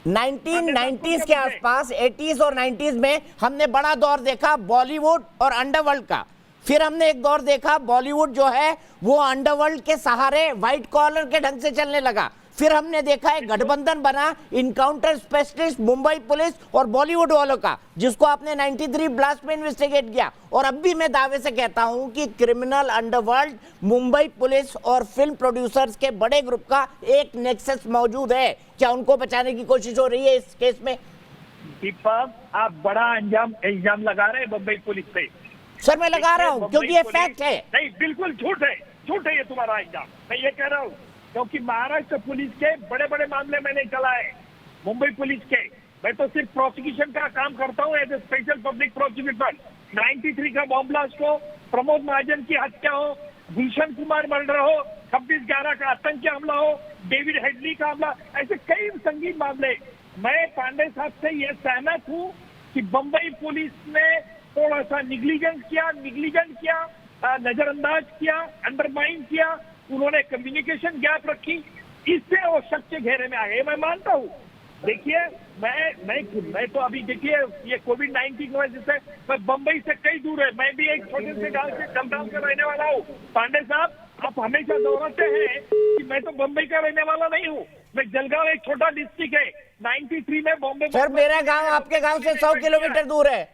1990s के आसपास 80s और 90s में हमने बड़ा दौर देखा बॉलीवुड और अंडरवर्ल्ड का, फिर हमने एक दौर देखा बॉलीवुड जो है वो अंडरवर्ल्ड के सहारे व्हाइट कॉलर के ढंग से चलने लगा, फिर हमने देखा एक गठबंधन बना इनकाउंटर स्पेशलिस्ट मुंबई पुलिस और बॉलीवुड वालों का, जिसको आपने 93 ब्लास्ट में इन्वेस्टिगेट किया। और अब भी मैं दावे से कहता हूं कि क्रिमिनल अंडरवर्ल्ड मुंबई पुलिस और फिल्म प्रोड्यूसर्स के बड़े ग्रुप का एक नेक्सस मौजूद है। क्या उनको बचाने की कोशिश हो रही है इस केस में? दीपक, आप बड़ा इल्जाम लगा रहे हैं मुंबई पुलिस पे। सर मैं लगा रहा हूं क्योंकि ये फैक्ट है। नहीं, बिल्कुल झूठ है, झूठ है ये तुम्हारा इल्जाम। मैं ये कह रहा हूँ क्योंकि महाराष्ट्र पुलिस के बड़े बड़े मामले मैंने चलाए, मुंबई पुलिस के। मैं तो सिर्फ प्रोसिक्यूशन का काम करता हूँ as a special public prosecutor. 93 का बॉम्ब ब्लास्ट हो, प्रमोद महाजन की हत्या हो, भूषण कुमार मर्डर हो, 26/11 का आतंकी हमला हो, डेविड हेडली का हमला, ऐसे कई संगीन मामले। मैं पांडे साहब से ये सहमत हूँ कि बंबई पुलिस ने थोड़ा सा निग्लिजेंस किया, नजरअंदाज किया, अंडरमाइन किया, उन्होंने कम्युनिकेशन गैप रखी, इससे वो शक के घेरे में आ गए। मैं मानता हूँ। देखिए मैं तो अभी देखिए ये कोविड-19 की वजह से मैं बंबई से कई दूर है, मैं भी एक छोटे से गांव से जलगांव का रहने वाला हूँ। पांडे साहब आप हमेशा दोहराते हैं कि मैं तो बंबई का रहने वाला नहीं हूँ, मैं जलगांव एक छोटा डिस्ट्रिक्ट है, 93 में बॉम्बे। सर मेरा गांव आपके गांव से 100 किलोमीटर दूर है।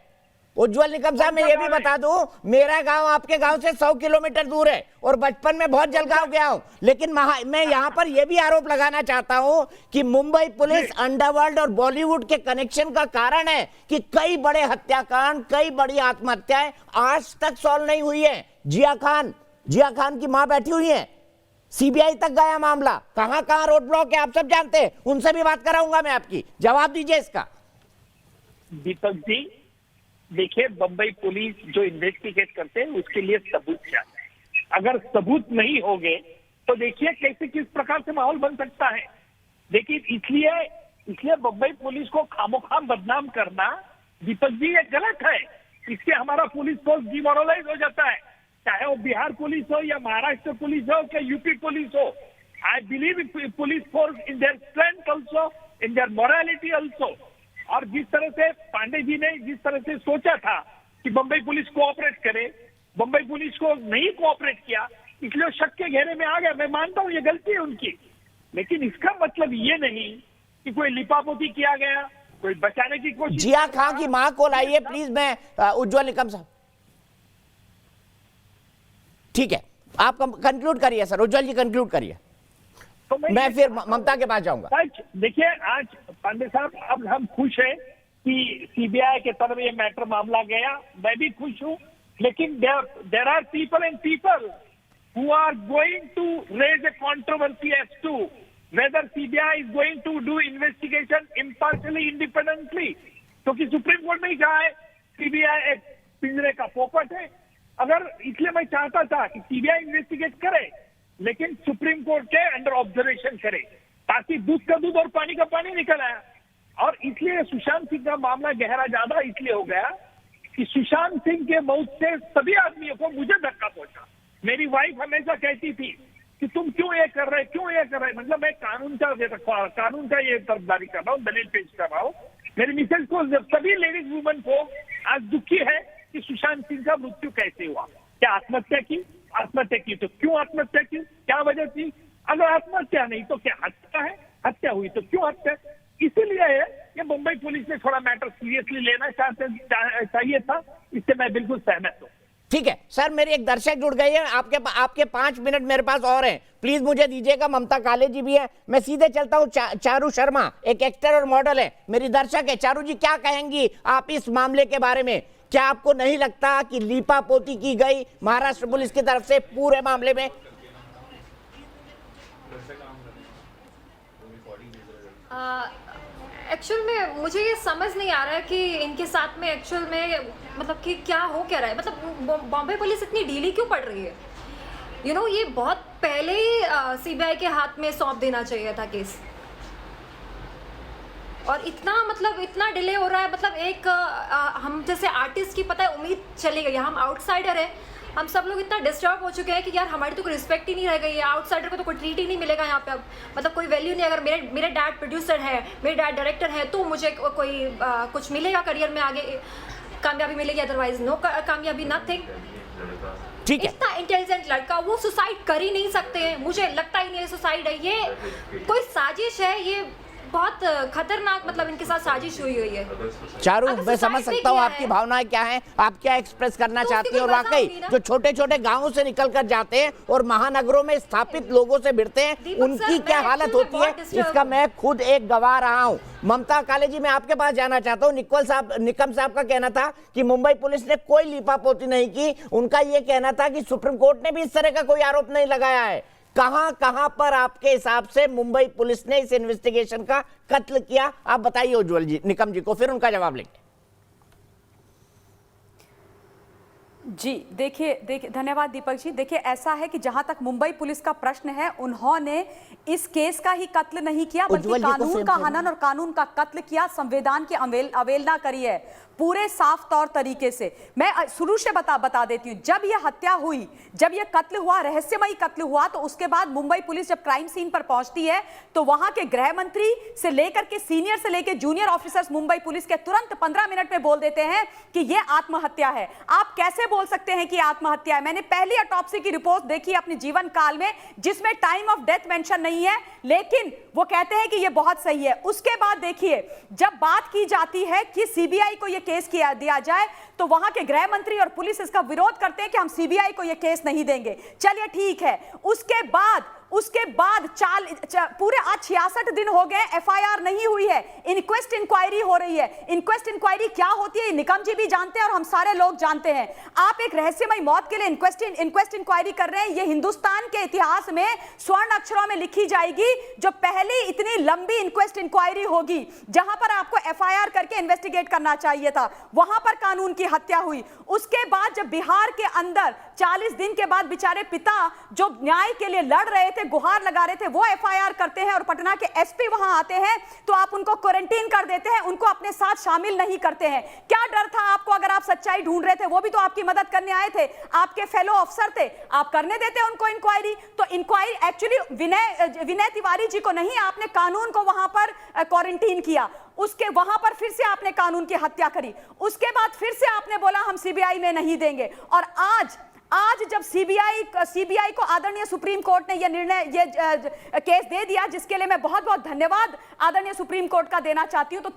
उज्जवल निकम साहब मैं ये भी बता दूं, मेरा गांव आपके गांव से 100 किलोमीटर दूर है और बचपन में बहुत जलगांव गया हूं। लेकिन मैं यहां पर यह भी आरोप लगाना चाहता हूं कि मुंबई पुलिस अंडरवर्ल्ड और बॉलीवुड के कनेक्शन का कारण है कि कई बड़े हत्याकांड, कई बड़ी आत्महत्याएं आज तक सॉल्व नहीं हुई है। जिया खान की मां बैठी हुई है, सीबीआई तक गया मामला, कहां रोड ब्लॉक है आप सब जानते हैं। उनसे भी बात कराऊंगा मैं आपकी, जवाब दीजिए इसका। दीपक जी देखिए, बंबई पुलिस जो इन्वेस्टिगेट करते हैं उसके लिए सबूत चाहिए। अगर सबूत नहीं होंगे तो देखिए कैसे किस प्रकार से माहौल बन सकता है। देखिए इसलिए बंबई पुलिस को खामोखाम बदनाम करना दीपक जी ये गलत है। इससे हमारा पुलिस फोर्स डिमोरलाइज हो जाता है, चाहे वो बिहार पुलिस हो या महाराष्ट्र पुलिस हो या यूपी पुलिस हो। I believe police force in their strength also, in their morality also. और जिस तरह से पांडे जी ने जिस तरह से सोचा था कि बंबई पुलिस कोऑपरेट करे, बंबई पुलिस को नहीं कोऑपरेट किया, इसलिए शक के घेरे में आ गया। मैं मानता हूं ये गलती है उनकी, लेकिन इसका मतलब ये नहीं कि कोई लिपापोती किया गया, कोई बचाने की कोशिश। जिया खान की मां को लाइए प्लीज। मैं उज्जवल निकम साहब, ठीक है आप कंक्लूड करिए सर। उज्जवल जी कंक्लूड करिए, तो मैं फिर ममता के पास जाऊंगा। देखिए आज पांडे साहब अब हम खुश हैं कि सीबीआई के तरफ ये मैटर मामला गया, मैं भी खुश हूं। लेकिन there are people and people who are going to raise a controversy as to whether CBI is going to do investigation impartially, independently. क्योंकि सुप्रीम कोर्ट ने कहा है सीबीआई एक पिंजरे का पोपट है। अगर इसलिए मैं चाहता था कि सीबीआई इन्वेस्टिगेट करे, लेकिन सुप्रीम कोर्ट के अंडर ऑब्जर्वेशन करे, ताकि दूध का दूध और पानी का पानी निकल आया। और इसलिए सुशांत सिंह का मामला गहरा ज्यादा इसलिए हो गया कि सुशांत सिंह के मौत से सभी आदमियों को, मुझे धक्का पहुंचा। मेरी वाइफ हमेशा कहती थी कि तुम क्यों ये कर रहे, मतलब मैं कानून का ये तरफदारी कर रहा हूँ, दलील पेश कर रहा हूँ। मेरी मिसेज को, सभी लेडीज वुमेन को आज दुखी है कि सुशांत सिंह का मृत्यु कैसे हुआ। क्या आत्महत्या की तो क्यों आत्महत्या की, क्या वजह थी? अगर आत्महत्या नहीं तो क्या हत्या है? हत्या हुई तो क्यों हत्या? इसीलिए ये मुंबई पुलिस ने थोड़ा मैटर सीरियसली लेना चाहिए था। इससे मैं बिल्कुल सहमत हूँ। ठीक है सर, मेरे एक दर्शक जुड़ गए हैं, आपके 5 मिनट मेरे पास और हैं, प्लीज मुझे दीजिएगा। ममता काले जी भी है, मैं सीधे चलता हूँ। चारू शर्मा एक एक्टर और मॉडल है, मेरी दर्शक है। चारू जी क्या कहेंगी आप इस मामले के बारे में? क्या आपको नहीं लगता कि लीपापोती की गई महाराष्ट्र पुलिस की तरफ से पूरे मामले में? एक्चुअल में मुझे ये समझ नहीं आ रहा है कि इनके साथ में एक्चुअल में मतलब कि क्या हो क्या रहा है। मतलब बॉम्बे पुलिस इतनी ढीली क्यों पड़ रही है? ये बहुत पहले ही सीबीआई के हाथ में सौंप देना चाहिए था केस। और इतना डिले हो रहा है। मतलब एक हम जैसे आर्टिस्ट की पता है उम्मीद चली गई, हम आउटसाइडर है, हम सब लोग इतना डिस्टर्ब हो चुके हैं कि यार हमारी तो कोई रिस्पेक्ट ही नहीं रह गई है, आउटसाइडर को तो कोई ट्रीट ही नहीं मिलेगा यहाँ पे अब। मतलब कोई वैल्यू नहीं। अगर मेरे डैड प्रोड्यूसर है, मेरे डैड डायरेक्टर है, तो मुझे कोई कुछ मिलेगा करियर में, आगे कामयाबी मिलेगी, अदरवाइज नो कामयाबी, नथिंग। ठीक है। इतना इंटेलिजेंट लड़का, वो सुसाइड कर ही नहीं सकते हैं। मुझे लगता ही नहीं है सुसाइड है, ये कोई साजिश है। ये बहुत खतरनाक, मतलब इनके साथ साजिश हुई है। चारू, मैं समझ सकता हूँ आपकी भावनाएं क्या हैं, आप क्या एक्सप्रेस करना चाहती हैं। और वाकई जो छोटे छोटे गांवों से निकल कर जाते हैं और महानगरों में स्थापित लोगों से भिड़ते हैं, उनकी क्या हालत होती है, इसका मैं खुद एक गवाह रहा हूँ। ममता काले जी, मैं आपके पास जाना चाहता हूँ। निकम साहब का कहना था कि मुंबई पुलिस ने कोई लीपापोती नहीं की। उनका यह कहना था कि सुप्रीम कोर्ट ने भी इस तरह का कोई आरोप नहीं लगाया है। कहां पर आपके हिसाब से मुंबई पुलिस ने इस इन्वेस्टिगेशन का कत्ल किया? आप बताइए उज्जवल जी, निकम जी को, फिर उनका जवाब लेंगे। जी देखिए धन्यवाद दीपक जी। देखिए ऐसा है कि जहां तक मुंबई पुलिस का प्रश्न है, उन्होंने इस केस का ही कत्ल नहीं किया बल्कि कानून का हनन और कानून का कत्ल किया, संविधान की अवहेलना करी है पूरे साफ तौर तरीके से। मैं शुरू से बता देती हूँ, जब यह हत्या हुई, जब यह कत्ल हुआ, रहस्यमयी कत्ल हुआ, तो उसके बाद मुंबई पुलिस जब क्राइम सीन पर पहुंचती है तो वहां के गृह मंत्री से लेकर के सीनियर से लेकर जूनियर ऑफिसर्स मुंबई पुलिस के तुरंत 15 मिनट में बोल देते हैं कि यह आत्महत्या है। आप कैसे बोल सकते हैं कि आत्महत्या है? मैंने पहली ऑटोप्सी की रिपोर्ट देखी अपने जीवन काल में जिसमें टाइम ऑफ डेथ मेंशन नहीं है, लेकिन वो कहते हैं कि यह बहुत सही है। उसके बाद देखिए, जब बात की जाती है कि सीबीआई को यह केस दिया जाए तो वहां के गृह मंत्री और पुलिस इसका विरोध करते हैं कि हम सीबीआई को यह केस नहीं देंगे। चलिए ठीक है। उसके बाद पूरे आज 66 दिन हो गए, एफआईआर नहीं हुई है, इंक्वेस्ट इंक्वायरी हो रही है। इंक्वेस्ट इंक्वायरी क्या होती है निकम जी भी जानते हैं और हम सारे लोग जानते हैं। आप एक रहस्यमयी मौत के लिए इंक्वेस्ट इंक्वायरी कर रहे हैं। यह हिंदुस्तान के इतिहास में स्वर्ण अक्षरों में लिखी जाएगी, जो पहली इतनी लंबी इंक्वेस्ट इंक्वायरी होगी। जहां पर आपको एफआईआर करके इन्वेस्टिगेट करना चाहिए था, वहां पर कानून की हत्या हुई। उसके बाद जब बिहार के अंदर 40 दिन के बाद बेचारे पिता जो न्याय के लिए लड़ रहे थे, गुहार लगा रहे थे, वो एफआईआर करते हैं और पटना के एसपी वहां आते हैं तो आप उनको क्वारंटीन कर देते हैं, उनको अपने साथ शामिल नहीं करते हैं। क्या डर था आपको? अगर आप सच्चाई ढूंढ रहे थे, वो भी तो आपकी मदद करने आए थे, आपके फेलो अफसर थे, आप करने देते उनको इंक्वायरी। तो इंक्वायरी एक्चुअली विनय तिवारी जी को नहीं, आपने कानून को वहां पर क्वारंटीन किया। उसके वहां पर फिर से आपने कानून की हत्या करी। उसके बाद फिर से आपने बोला हम सीबीआई में नहीं देंगे। और आज जब सीबीआई को आदरणीय सुप्रीम कोर्ट ने ये केस दे दिया, जिसके लिए मैं बहुत बहुत धन्यवाद आदरणीय सुप्रीम कोर्ट का देना चाहती हूं, तो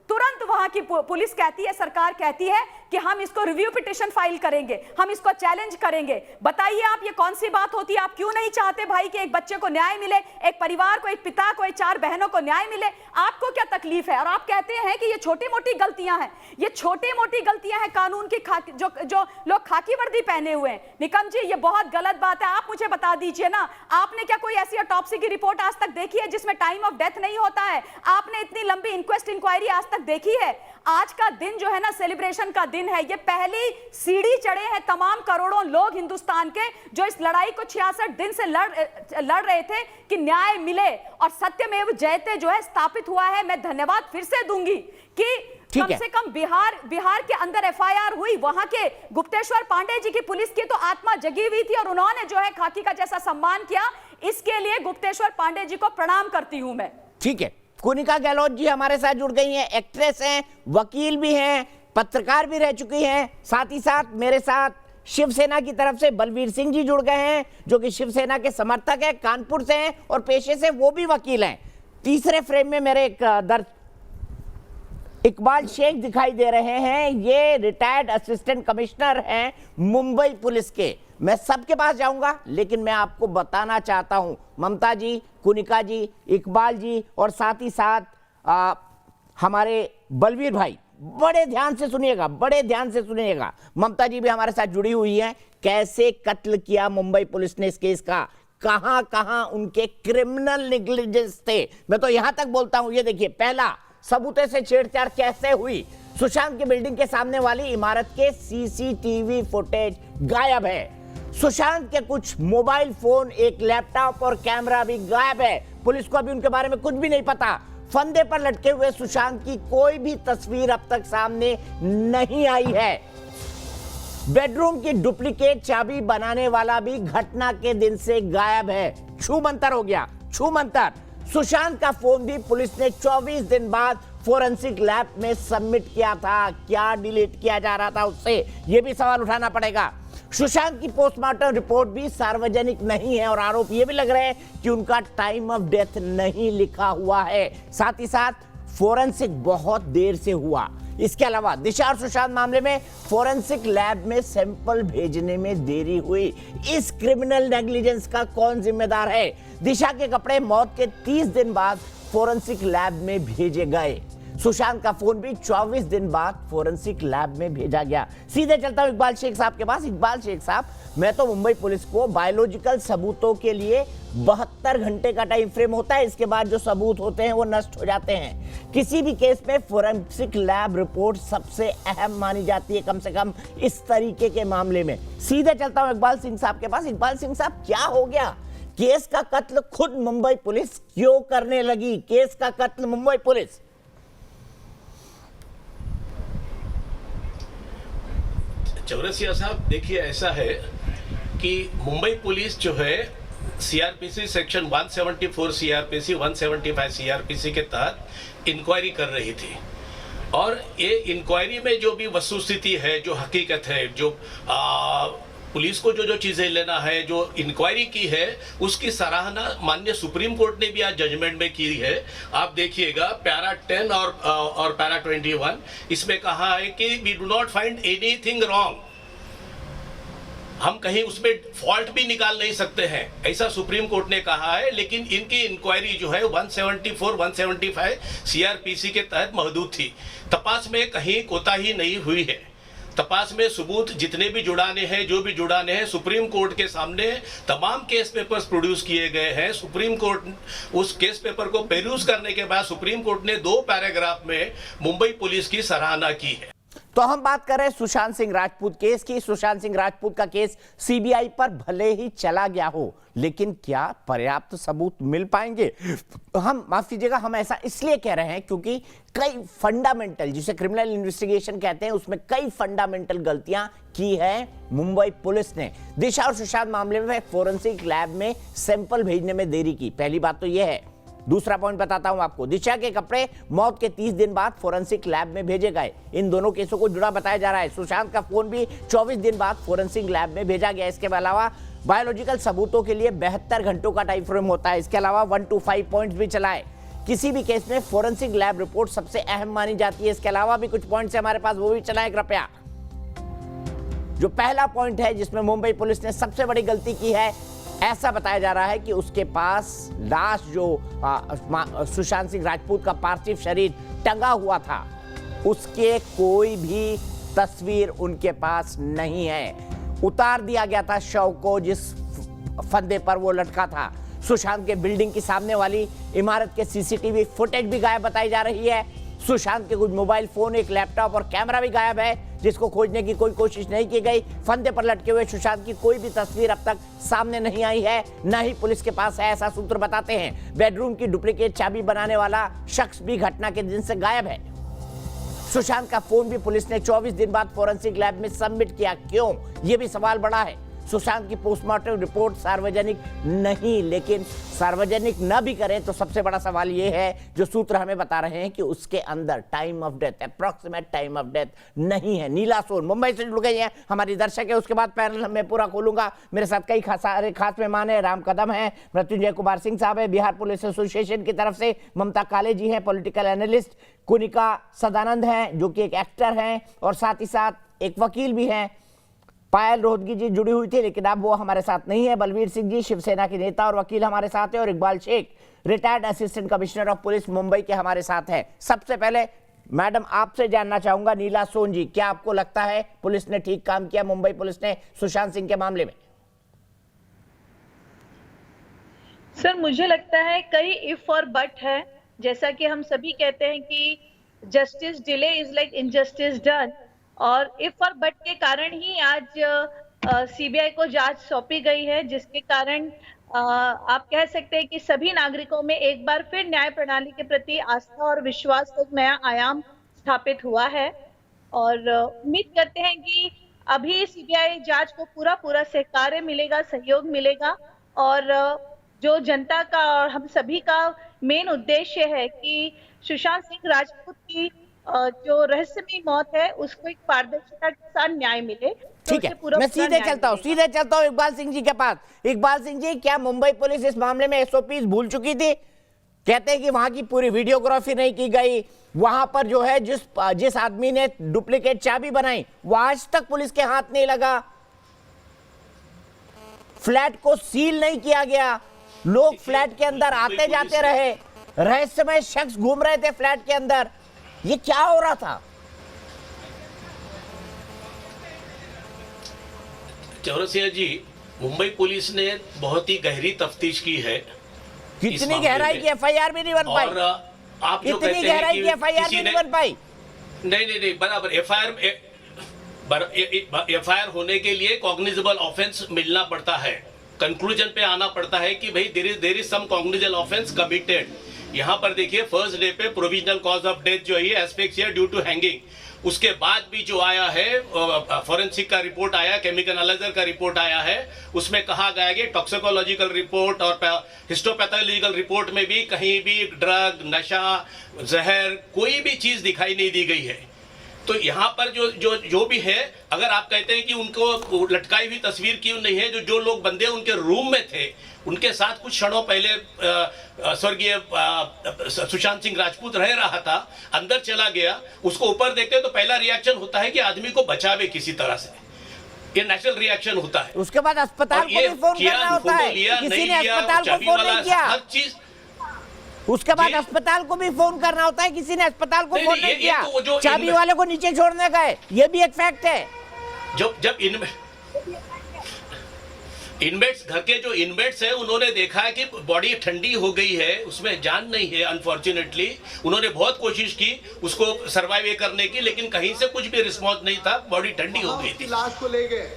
तुरंत वहां की पुलिस कहती है, सरकार कहती है कि हम इसको रिव्यू पिटीशन फाइल करेंगे, हम इसको चैलेंज करेंगे। बताइए आप, ये कौन सी बात होती है? आप क्यों नहीं चाहते भाई कि एक बच्चे को न्याय मिले, एक परिवार को, एक पिता को, एक 4 बहनों को न्याय मिले? आपको क्या तकलीफ है? और आप कहते हैं कि ये छोटी मोटी गलतियां हैं। ये छोटी मोटी गलतियां हैं कानून की, जो लोग खाकी वर्दी पहने हुए हैं। निकम जी, ये बहुत गलत बात है। आप मुझे बता दीजिए ना, आपने क्या कोई ऐसी ऑटोप्सी की रिपोर्ट आज तक देखी है जिसमें टाइम ऑफ डेथ नहीं होता है? आपने इतनी लंबी इंक्वेस्ट इंक्वायरी आज तक देखी है? आज का दिन जो है ना, सेलिब्रेशन का दिन है। ये पहली सीढ़ी चढ़े हैं तमाम करोड़ों लोग हिंदुस्तान के, जो इस लड़ाई को 66 दिन से लड़ रहे थे कि न्याय मिले और सत्यमेव जयते जो है स्थापित हुआ है। मैं धन्यवाद फिर से दूंगी कि कम से कम बिहार के अंदर एफआईआर हुई। वहां के गुप्तेश्वर पांडे जी की पुलिस की तो आत्मा जगी हुई थी और उन्होंने जो है खाकी का जैसा सम्मान किया। इसके लिए गुप्तेश्वर पांडे जी को प्रणाम करती हूं मैं। ठीक है, कुनिका गहलोत जी हमारे साथ जुड़ गई हैं, एक्ट्रेस हैं, वकील भी हैं, पत्रकार भी रह चुकी हैं। साथ ही साथ मेरे साथ शिवसेना की तरफ से बलवीर सिंह जी जुड़ गए हैं, जो कि शिवसेना के समर्थक हैं, कानपुर से हैं और पेशे से वो भी वकील हैं। तीसरे फ्रेम में मेरे इकबाल शेख दिखाई दे रहे हैं। ये रिटायर्ड असिस्टेंट कमिश्नर हैं मुंबई पुलिस के। मैं सबके पास जाऊंगा, लेकिन मैं आपको बताना चाहता हूं, ममता जी, कुनिका जी, इकबाल जी और साथ ही साथ हमारे बलवीर भाई, बड़े ध्यान से सुनिएगा, बड़े ध्यान से सुनिएगा। ममता जी भी हमारे साथ जुड़ी हुई हैं। कैसे कत्ल किया मुंबई पुलिस ने इस केस का, कहां उनके क्रिमिनल नेग्लिजेंस थे। मैं तो यहां तक बोलता हूं, ये देखिए, पहला सबूते से छेड़छाड़ कैसे हुई। सुशांत की बिल्डिंग के सामने वाली इमारत के सीसीटीवी फुटेज गायब है। सुशांत के कुछ मोबाइल फोन, एक लैपटॉप और कैमरा भी गायब है। पुलिस को अभी उनके बारे में कुछ भी नहीं पता। फंदे पर लटके हुए सुशांत की कोई भी तस्वीर अब तक सामने नहीं आई है। बेडरूम की डुप्लीकेट चाबी बनाने वाला भी घटना के दिन से गायब है। छूमंतर हो गया, छूमंतर। सुशांत का फोन भी पुलिस ने 24 दिन बाद फोरेंसिक लैब में सबमिट किया था। क्या डिलीट किया जा रहा था उससे, यह भी सवाल उठाना पड़ेगा। सुशांत की पोस्टमार्टम रिपोर्ट भी सार्वजनिक नहीं है और आरोप ये भी लग रहे हैं कि उनका टाइम ऑफ डेथ नहीं लिखा हुआ है। साथ ही साथ फोरेंसिक बहुत देर से हुआ। इसके अलावा दिशा और सुशांत मामले में फोरेंसिक लैब में सैंपल भेजने में देरी हुई। इस क्रिमिनल नेग्लिजेंस का कौन जिम्मेदार है? दिशा के कपड़े मौत के 30 दिन बाद फोरेंसिक लैब में भेजे गए। सुशांत का फोन भी 24 दिन बाद फोरेंसिक लैब में भेजा गया। सीधे चलता हूं इकबाल शेख साहब के पास। इकबाल शेख साहब, मैं तो मुंबई पुलिस को बायोलॉजिकल सबूतों के लिए 72 घंटे का टाइम फ्रेम होता है, इसके बाद जो सबूत होते हैं वो नष्ट हो जाते हैं। किसी भी केस में फोरेंसिक लैब रिपोर्ट सबसे अहम मानी जाती है, कम से कम इस तरीके के मामले में। सीधे चलता हूं इकबाल सिंह साहब के पास। इकबाल सिंह साहब, क्या हो गया? केस का कत्ल खुद मुंबई पुलिस क्यों करने लगी? केस का कत्ल मुंबई पुलिस। चौरसिया साहब, देखिए ऐसा है कि मुंबई पुलिस जो है सीआरपीसी सेक्शन 174 सीआरपीसी 175 सीआरपीसी के तहत इंक्वायरी कर रही थी, और ये इंक्वायरी में जो भी वस्तुस्थिति है, जो हकीकत है, जो पुलिस को जो चीजें लेना है, जो इंक्वायरी की है, उसकी सराहना माननीय सुप्रीम कोर्ट ने भी आज जजमेंट में की है। आप देखिएगा पैरा 10 और पैरा 21, इसमें कहा है कि we do not find anything wrong. हम कहीं उसमें फॉल्ट भी निकाल नहीं सकते हैं, ऐसा सुप्रीम कोर्ट ने कहा है। लेकिन इनकी इंक्वायरी जो है 174 175 सीआरपीसी के तहत महदूद थी। तपास में कहीं कोताही नहीं हुई है। तपास में सबूत जितने भी जुड़ाने हैं, जो भी जुड़ाने हैं, सुप्रीम कोर्ट के सामने तमाम केस पेपर्स प्रोड्यूस किए गए हैं। सुप्रीम कोर्ट उस केस पेपर को पेरूज करने के बाद सुप्रीम कोर्ट ने 2 पैराग्राफ में मुंबई पुलिस की सराहना की है। तो हम बात कर रहे हैं सुशांत सिंह राजपूत केस की। सुशांत सिंह राजपूत का केस सीबीआई पर भले ही चला गया हो, लेकिन क्या पर्याप्त सबूत मिल पाएंगे? हम, माफ कीजिएगा, हम ऐसा इसलिए कह रहे हैं क्योंकि कई फंडामेंटल, जिसे क्रिमिनल इन्वेस्टिगेशन कहते हैं, उसमें कई फंडामेंटल गलतियां की है मुंबई पुलिस ने। दिशा और सुशांत मामले में फोरेंसिक लैब में सैंपल भेजने में देरी की, पहली बात तो यह है। दूसरा पॉइंट बताता हूं आपको, दिशा के कपड़े मौत के 30 दिन बाद फोरेंसिक लैब में भेजे गए। इन दोनों केसों को जुड़ा बताया जा रहा है। सुशांत का फोन भी 24 दिन बाद फोरेंसिक लैब में भेजा गया। इसके अलावा बायोलॉजिकल सबूतों के लिए 72 घंटों का टाइम फ्रेम होता है। इसके अलावा 1 to 5 पॉइंट्स भी चलाए। किसी भी केस में फोरेंसिक लैब रिपोर्ट सबसे अहम मानी जाती है। इसके अलावा भी कुछ पॉइंट्स हमारे पास, वो भी चलाएं कृपया। जो पहला पॉइंट है जिसमें मुंबई पुलिस ने सबसे बड़ी गलती की है, ऐसा बताया जा रहा है कि उसके पास लाश, जो सुशांत सिंह राजपूत का पार्थिव शरीर टंगा हुआ था, उसके कोई भी तस्वीर उनके पास नहीं है। उतार दिया गया था शव को जिस फंदे पर वो लटका था। सुशांत के बिल्डिंग की सामने वाली इमारत के सीसीटीवी फुटेज भी गायब बताई जा रही है। सुशांत के कुछ मोबाइल फोन, एक लैपटॉप और कैमरा भी गायब है, जिसको खोजने की कोई कोशिश नहीं की गई। फंदे पर लटके हुए सुशांत की कोई भी तस्वीर अब तक सामने नहीं आई है, न ही पुलिस के पास है, ऐसा सूत्र बताते हैं। बेडरूम की डुप्लीकेट चाबी बनाने वाला शख्स भी घटना के दिन से गायब है। सुशांत का फोन भी पुलिस ने 24 दिन बाद फोरेंसिक लैब में सबमिट किया, क्यों? यह भी सवाल बड़ा है। सुशांत की पोस्टमार्टम रिपोर्ट सार्वजनिक नहीं, लेकिन सार्वजनिक न भी करें तो सबसे बड़ा सवाल यह है, जो सूत्र हमें बता रहे हैं, कि उसके अंदर time of death, approximate time of death नहीं है। नीला सोन मुंबई से जुड़ गई है, हमारी दर्शक है। उसके बाद पैनल मैं पूरा खोलूंगा। मेरे साथ कई खास मेहमान है। राम कदम है, मृत्युंजय कुमार सिंह साहब है बिहार पुलिस एसोसिएशन की तरफ से, ममता काले जी हैं पॉलिटिकल एनालिस्ट, कुनिका सदानंद हैं जो कि एक एक्टर हैं, और साथ ही साथ एक वकील भी हैं, पायल रोहतगी जी जुड़ी हुई थी लेकिन अब वो हमारे साथ नहीं है। बलवीर सिंह जी शिवसेना के नेता और वकील हमारे साथ है, और Iqbal Sheikh retired assistant commissioner of police Mumbai के हमारे साथ हैं। सबसे पहले मैडम आपसे जानना चाहूंगा, नीला सोन जी, क्या आपको लगता है पुलिस ने ठीक काम किया, मुंबई पुलिस ने सुशांत सिंह के मामले में? सर, मुझे लगता है कई इफ और बट है। जैसा कि हम सभी कहते हैं कि justice delay is like injustice done, और इफ और बट के कारण ही आज सीबीआई को जांच सौंपी गई है, जिसके कारण आप कह सकते हैं कि सभी नागरिकों में एक बार फिर न्याय प्रणाली के प्रति आस्था और विश्वास का एक नया आयाम स्थापित हुआ है। और उम्मीद करते हैं कि अभी सीबीआई जांच को पूरा सहकार्य मिलेगा, सहयोग मिलेगा, और जो जनता का और हम सभी का मेन उद्देश्य है कि सुशांत सिंह राजपूत की जो रहस्यमयी मौत है उसको एक पारदर्शिता के साथ न्याय मिले। ठीक है, मैं सीधे चलता हूँ इकबाल सिंह जी के पास। इकबाल सिंह जी, क्या मुंबई पुलिस इस मामले में एसओपीज भूल चुकी थी? कहते हैं कि वहां की पूरी वीडियोग्राफी नहीं की गई, वहां पर जो है जिस आदमी ने डुप्लीकेट चाबी बनाई वो आज तक पुलिस के हाथ नहीं लगा, फ्लैट को सील नहीं किया गया, लोग फ्लैट के अंदर आते जाते रहे, रहस्यमय शख्स घूम रहे थे फ्लैट के अंदर। ये क्या हो रहा था? चौरसिया जी, मुंबई पुलिस ने बहुत ही गहरी तफ्तीश की है। कितनी गहराई की एफआईआर भी नहीं बन पाई? और आप जो इतनी कहते हैं गहराई की एफआईआर भी नहीं बन पाई? नहीं, बराबर। एफआईआर होने के लिए कॉग्निजेबल ऑफेंस मिलना पड़ता है, कंक्लूजन पे आना पड़ता है कि भाई there is some cognizable offence committed. यहाँ पर देखिए फर्स्ट डे पे प्रोविजनल कॉज ऑफ डेथ जो है एस्फिक्सिया ड्यू टू हैंगिंग, उसके बाद भी जो आया है फॉरेंसिक का रिपोर्ट आया, केमिकल एनालाइजर का रिपोर्ट आया है, उसमें कहा गया कि टॉक्सिकोलॉजिकल रिपोर्ट और हिस्टोपैथोलॉजिकल रिपोर्ट में भी कहीं भी ड्रग, नशा, जहर कोई भी चीज दिखाई नहीं दी गई है। तो यहाँ पर जो भी है, अगर आप कहते हैं कि उनको लटकाई हुई तस्वीर क्यों नहीं है, जो लोग बंदे उनके रूम में थे, उनके साथ कुछ क्षणों पहले स्वर्गीय सुशांत सिंह राजपूत रह रहा था, अंदर चला गया, उसको ऊपर देखते तो पहला रिएक्शन होता है कि आदमी को बचावे किसी तरह से, ये नेचुरल रिएक्शन होता है। उसके बाद अस्पताल को भी फोन करना होता है, किसी ने अस्पताल को फोन नहीं किया, हर चीज। उसके बाद अस्पताल को भी फोन करना होता है, किसी ने अस्पताल को फोन नहीं किया, चाबी वाले को नीचे छोड़ने गए, ये भी एक फैक्ट है। जब इनमेट्स घर के जो इनमेट्स हैं उन्होंने देखा है कि बॉडी ठंडी हो गई है, उसमें जान नहीं है, अनफॉर्चुनेटली उन्होंने बहुत कोशिश की उसको सरवाइव करने की, लेकिन कहीं से कुछ भी रिस्पॉन्स नहीं था, बॉडी ठंडी हो गई थी। लाश को ले गए।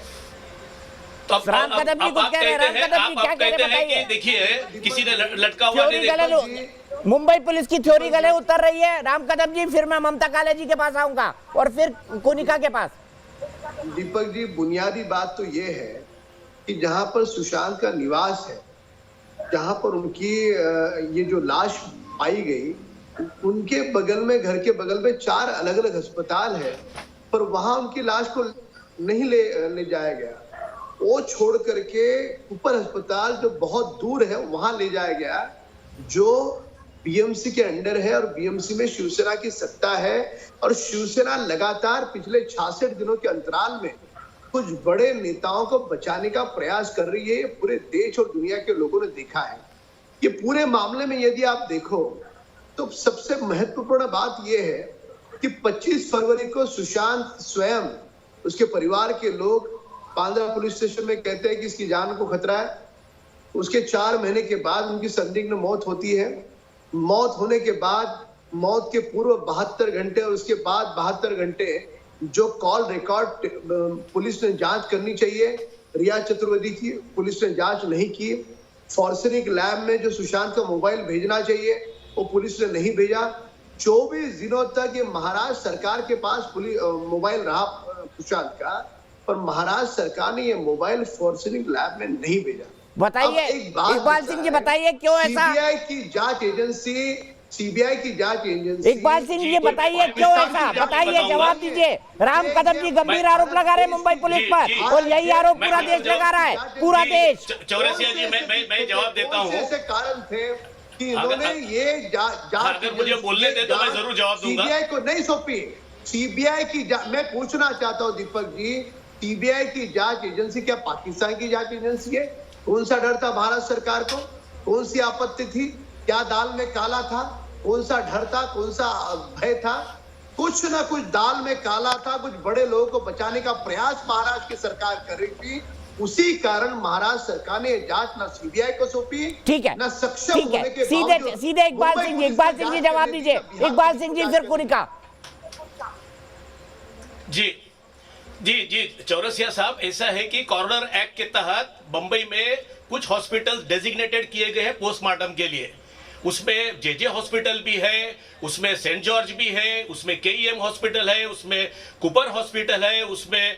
तो अब आप कहते हैं कि देखिए किसी ने लटका हुआ नहीं देखा। मुंबई पुलिस की थ्योरी गले उतर रही है। राम कदम जी, फिर मैं ममता काले जी के पास आऊंगा और फिर कोनिका के पास। दीपक जी, बुनियादी बात तो ये है कि जहां पर सुशांत का निवास है, जहां पर उनकी ये जो लाश पाई गई, उनके बगल में, घर के बगल में 4 अलग अलग अस्पताल है, पर वहां उनकी लाश को नहीं ले जाया गया। वो छोड़ करके ऊपर अस्पताल जो बहुत दूर है वहां ले जाया गया, जो बीएमसी के अंडर है, और बीएमसी में शिवसेना की सत्ता है, और शिवसेना लगातार पिछले 66 दिनों के अंतराल में कुछ बड़े नेताओं को बचाने का प्रयास कर रही है। ये पूरे देश और दुनिया के लोगों ने देखा है। ये पूरे मामले में यदि आप देखो तो सबसे महत्वपूर्ण बात यह है कि 25 फरवरी को सुशांत स्वयं, उसके परिवार के लोग बांद्रा पुलिस स्टेशन में कहते हैं कि इसकी जान को खतरा है। उसके 4 महीने के बाद उनकी संदिग्ध मौत होती है। मौत होने के बाद, मौत के पूर्व 72 घंटे और उसके बाद 72 घंटे जो कॉल रिकॉर्ड पुलिस ने जांच करनी चाहिए, रिया चतुर्वेदी की पुलिस ने जांच नहीं की। फॉरेंसिक लैब में जो सुशांत का मोबाइल भेजना चाहिए वो पुलिस ने नहीं भेजा। 24 दिनों तक ये महाराष्ट्र सरकार के पास मोबाइल रहा सुशांत का, पर महाराष्ट्र सरकार ने ये मोबाइल फॉरेंसिक लैब में नहीं भेजा। बताइए इकबाल सिंह जी, बताइए क्यों ऐसा? सीबीआई की जांच एजेंसी इकबाल सिंह जी बताइए क्यों ऐसा? बताइए, जवाब दीजिए। राम कदम जी गंभीर आरोप लगा रहे मुंबई पुलिस पर, और यही आरोप पूरा देश लगा रहा है, पूरा देश। चौरसिया जी, मैं जवाब देता हूँ। ऐसे कारण थे कि इन्होंने ये जांच, अगर मुझे बोलने दे तो मैं जरूर जवाब दूंगा। सीबीआई को नहीं सौंपी। सीबीआई की मैं पूछना चाहता हूँ दीपक जी, सीबीआई की जांच एजेंसी क्या पाकिस्तान की जांच एजेंसी है? कौन सा डर था महाराष्ट्र सरकार को? कौन सी आपत्ति थी? क्या दाल में काला था? कौन सा डर था? कौन सा भय था? कुछ ना कुछ दाल में काला था। कुछ बड़े लोगों को बचाने का प्रयास महाराष्ट्र की सरकार कर रही थी। उसी कारण महाराष्ट्र सरकार ने जांच ना सीबीआई को सौंपी, ठीक है, ना सक्षम होने के सीधे इकबाल सिंह जी जवाब दीजिए। इकबाल सिंह जी, फिर कोनिका जी चौरसिया साहब, ऐसा है कि कॉर्नर एक्ट के तहत बंबई में कुछ हॉस्पिटल डेजिग्नेटेड किए गए हैं पोस्टमार्टम के लिए। उसमें जेजे हॉस्पिटल भी है, उसमें सेंट जॉर्ज भी है, उसमें केईएम हॉस्पिटल है, उसमें कुपर हॉस्पिटल है, उसमें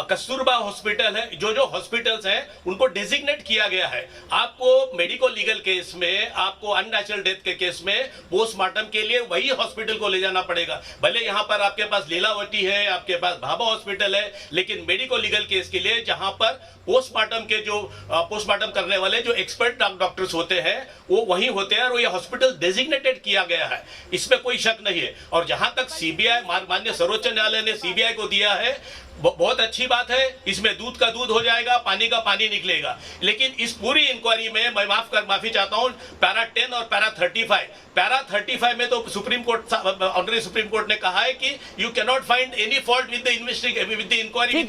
कस्तूरबा हॉस्पिटल है। जो हॉस्पिटल्स हैं उनको डेजिग्नेट किया गया है। आपको मेडिको लीगल केस में, आपको अननेचुरल डेथ के केस में पोस्टमार्टम के लिए वही हॉस्पिटल को ले जाना पड़ेगा। भले यहाँ पर आपके पास लीलावती है, आपके पास भाभा हॉस्पिटल है, लेकिन मेडिको लीगल केस के लिए जहां पर पोस्टमार्टम के जो पोस्टमार्टम करने वाले जो एक्सपर्ट डॉक्टर्स होते हैं वो वही होते हैं, और ये हॉस्पिटल डेजिग्नेटेड किया गया है, इसमें कोई शक नहीं है। और जहां तक सीबीआई, माननीय सर्वोच्च न्यायालय ने सीबीआई को दिया है, बहुत अच्छी बात है, इसमें दूध का दूध हो जाएगा, पानी का पानी निकलेगा। लेकिन इस पूरी इंक्वायरी में मैं माफी चाहता हूं, पैरा 10 और पैरा 35 में तो supreme court, honourable supreme court ने कहा है कि you can not find any fault with the investigation, with the inquiry.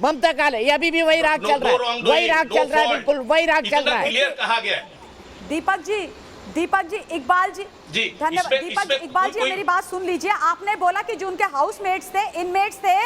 Mamata Kale ये अभी भी वही राग चल रहा है, वही राग चल रहा है, बिल्कुल वही राग चल रहा है। क्लियर कहा गया है। दीपक जी, इकबाल जी धन्यवाद। दीपक इकबाल जी मेरी बात सुन लीजिए। आपने बोला कि जो उनके हाउसमेट्स थे, इनमेट्स थे,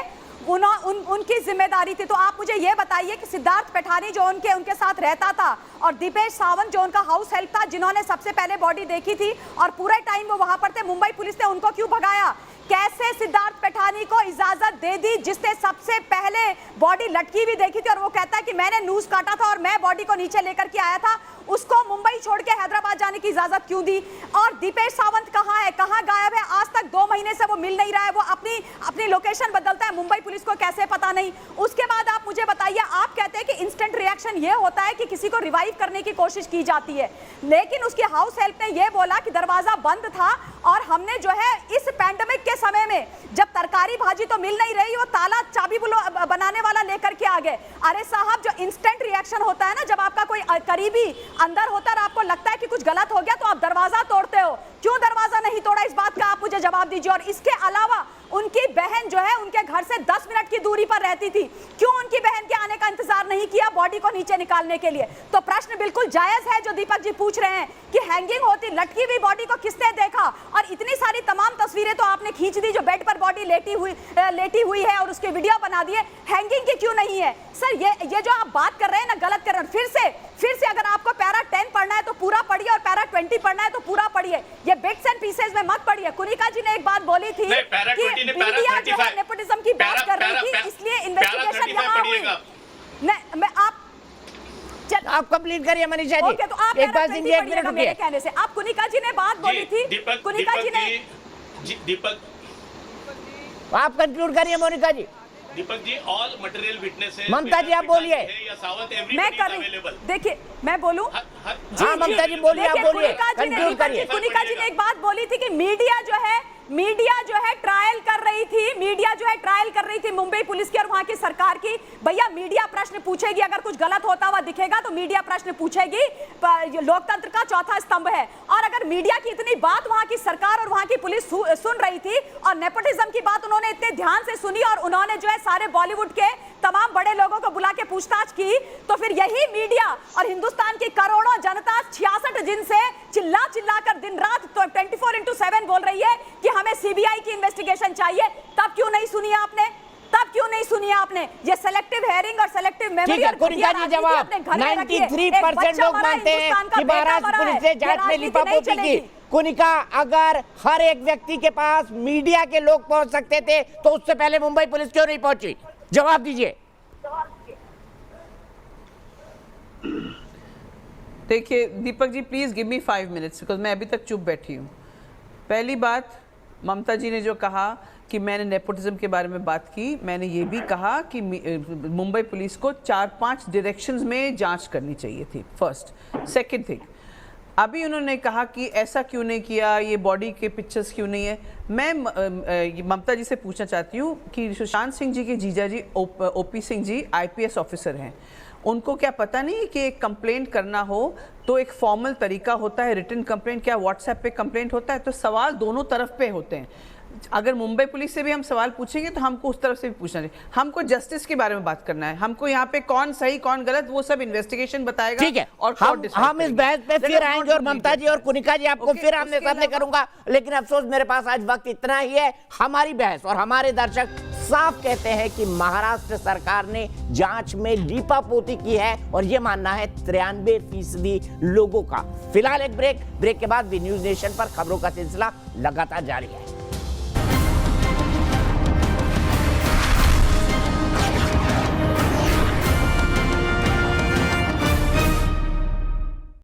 उनकी जिम्मेदारी थी। तो आप मुझे ये बताइए कि सिद्धार्थ पैठानी जो उनके साथ रहता था और दीपेश सावंत जो उनका हाउस हेल्प था, जिन्होंने सबसे पहले बॉडी देखी थी और पूरे टाइम वो वहां पर थे, मुंबई पुलिस ने उनको क्यों भगाया? कैसे सिद्धार्थ पैठानी को इजाजत दे दी, जिसने सबसे पहले बॉडी लटकी हुई देखी थी और वो कहता है कि मैंने नूज काटा था और मैं बॉडी को नीचे लेकर के आया था, उसको मुंबई छोड़ के हैदराबाद जाने की इजाजत क्यों दी? और दीपेश सावंत कहाँ है, कहाँ गायब है? आज तक 2 महीने से वो मिल नहीं रहा है, वो अपनी लोकेशन बदलता है, मुंबई पुलिस को कैसे पता नहीं? उसके बाद आप मुझे बताइए, आप कहते हैं कि इंस्टेंट रिएक्शन ये होता है कि किसी को रिवाइव करने की कोशिश की जाती है, लेकिन उसकी हाउस हेल्प ने ये बोला कि दरवाजा बंद था और हमने जो है इस पैंडेमिक के समय में जब तरकारी भाजी तो मिल नहीं रही, वो ताला चाबी बनाने वाला लेकर के आ गए। अरे साहब, जो इंस्टेंट रिएक्शन होता है ना, जब आपका कोई करीबी अंदर होता है और आपको लगता है कि कुछ गलत हो गया तो आप दरवाजा तोड़ते हो। क्यों दरवाजा नहीं तोड़ा, इस बात का आप मुझे जवाब दीजिए। और इसके अलावा उनकी बहन जो है उनके घर से 10 मिनट की दूरी पर रहती थी, क्यों उनकी बहन के आने का इंतजार नहीं किया बॉडी को नीचे निकालने के लिए? तो प्रश्न बिल्कुल जायज है जो दीपक जी पूछ रहे हैं कि हैंगिंग होती लटकी हुई बॉडी को किसने देखा? और इतनी सारी तमाम तस्वीरें तो आपने खींच दी जो बेड पर बॉडी लेटी हुई है और उसकी वीडियो बना दी है, हैंगिंग की क्यों नहीं है? सर ये जो आप बात कर रहे हैं ना, गलत कर रहे हैं। फिर से अगर आपको पैरा 10 पढ़ना है तो पूरा पढ़िए और पैरा 20 पढ़ना है तो पूरा पढ़िए, ये बिट्स एंड पीसेस में मत पढ़िए। कुनिका जी ने एक बात बोली थी कि मीडिया जो है नेपोटिज्म की बात कर रही थी, इसलिए इन्वेस्टिगेशन यहाँ हुई। आप कंप्लीट करिए मनीषा जी। तो आप एक बार एक मिनट रुकिए। कहने से आप कुनिका जी ने बात बोली थी, कुनिका जी ने दीपक आप कंक्लूड करिए मोनिका जी। Deepak ji, all material witness है। ममता जी आप बोलिए। मैं कर रही, देखिए मैं बोलूं। हाँ ममता जी बोलिए, आप बोलिए, कंक्लूड करिए। कुनिका जी ने एक बात बोली थी कि मीडिया जो है ट्रायल कर रही थी, मुंबई पुलिस की और वहां की सरकार की। भैया मीडिया प्रश्न पूछेगी, अगर कुछ गलत होता हुआ दिखेगा तो मीडिया प्रश्न पूछेगी, लोकतंत्र का चौथा स्तंभ है। और अगर मीडिया की इतनी बात वहां की सरकार और वहां की पुलिस सुन रही थी और नेपोटिज्म की बात उन्होंने इतने ध्यान से सुनी और उन्होंने जो है सारे बॉलीवुड के तमाम बड़े लोगों को बुला के पूछताछ की, तो फिर यही मीडिया और हिंदुस्तान की करोड़ों जनता 66 दिन से चिल्ला कर दिन रात 24/7 बोल रही है कि हमें सीबीआई की इन्वेस्टिगेशन चाहिए। तब क्यों नहीं सुनी आपने? ये सेलेक्टिव हेयरिंग और सेलेक्टिव मेमोरी और कुनिका जी जवाब 93% लोग मानते हैं कि महाराष्ट्र पुलिस ने जांच में लिपापोती की। कुनिका, अगर हर एक व्यक्ति के पास मीडिया के लोग पहुंच सकते थे तो उससे पहले मुंबई पुलिस क्यों नहीं पहुंची? जवाब दीजिए। देखिए Deepak ji, please give me 5 minutes because मैं अभी तक चुप बैठी हूँ। पहली बात, ममता जी ने जो कहा कि मैंने नेपोटिज्म के बारे में बात की, मैंने ये भी कहा कि मुंबई पुलिस को 4-5 डायरेक्शंस में जांच करनी चाहिए थी। फर्स्ट, सेकंड थिंग, अभी उन्होंने कहा कि ऐसा क्यों नहीं किया, ये बॉडी के पिक्चर्स क्यों नहीं है। मैं ममता जी से पूछना चाहती हूँ कि सुशांत सिंह जी के जीजा जी OP Singh ji IPS officer हैं, उनको क्या पता नहीं कि एक कंप्लेंट करना हो तो एक फॉर्मल तरीका होता है, रिटन कंप्लेंट, क्या व्हाट्सएप पे कंप्लेंट होता है? तो सवाल दोनों तरफ पे होते हैं। अगर मुंबई पुलिस से भी हम सवाल पूछेंगे तो हमको उस तरफ से भी पूछना चाहिए। हमको जस्टिस के बारे में बात करना है, हमको यहाँ पे कौन सही कौन गलत वो सब इन्वेस्टिगेशन बताएगा। ठीक है, और हम इस बहस पे फिर आएंगे और ममता जी और कुनिका जी आपको फिर आमने सामने करूंगा, लेकिन अफसोस मेरे पास आज वक्त इतना ही है। हमारी बहस और हमारे दर्शक साफ कहते हैं कि महाराष्ट्र सरकार ने जांच में लीपापोती की है और यह मानना है 93% लोगों का। फिलहाल एक ब्रेक के बाद भी न्यूज नेशन पर खबरों का सिलसिला लगातार जारी है।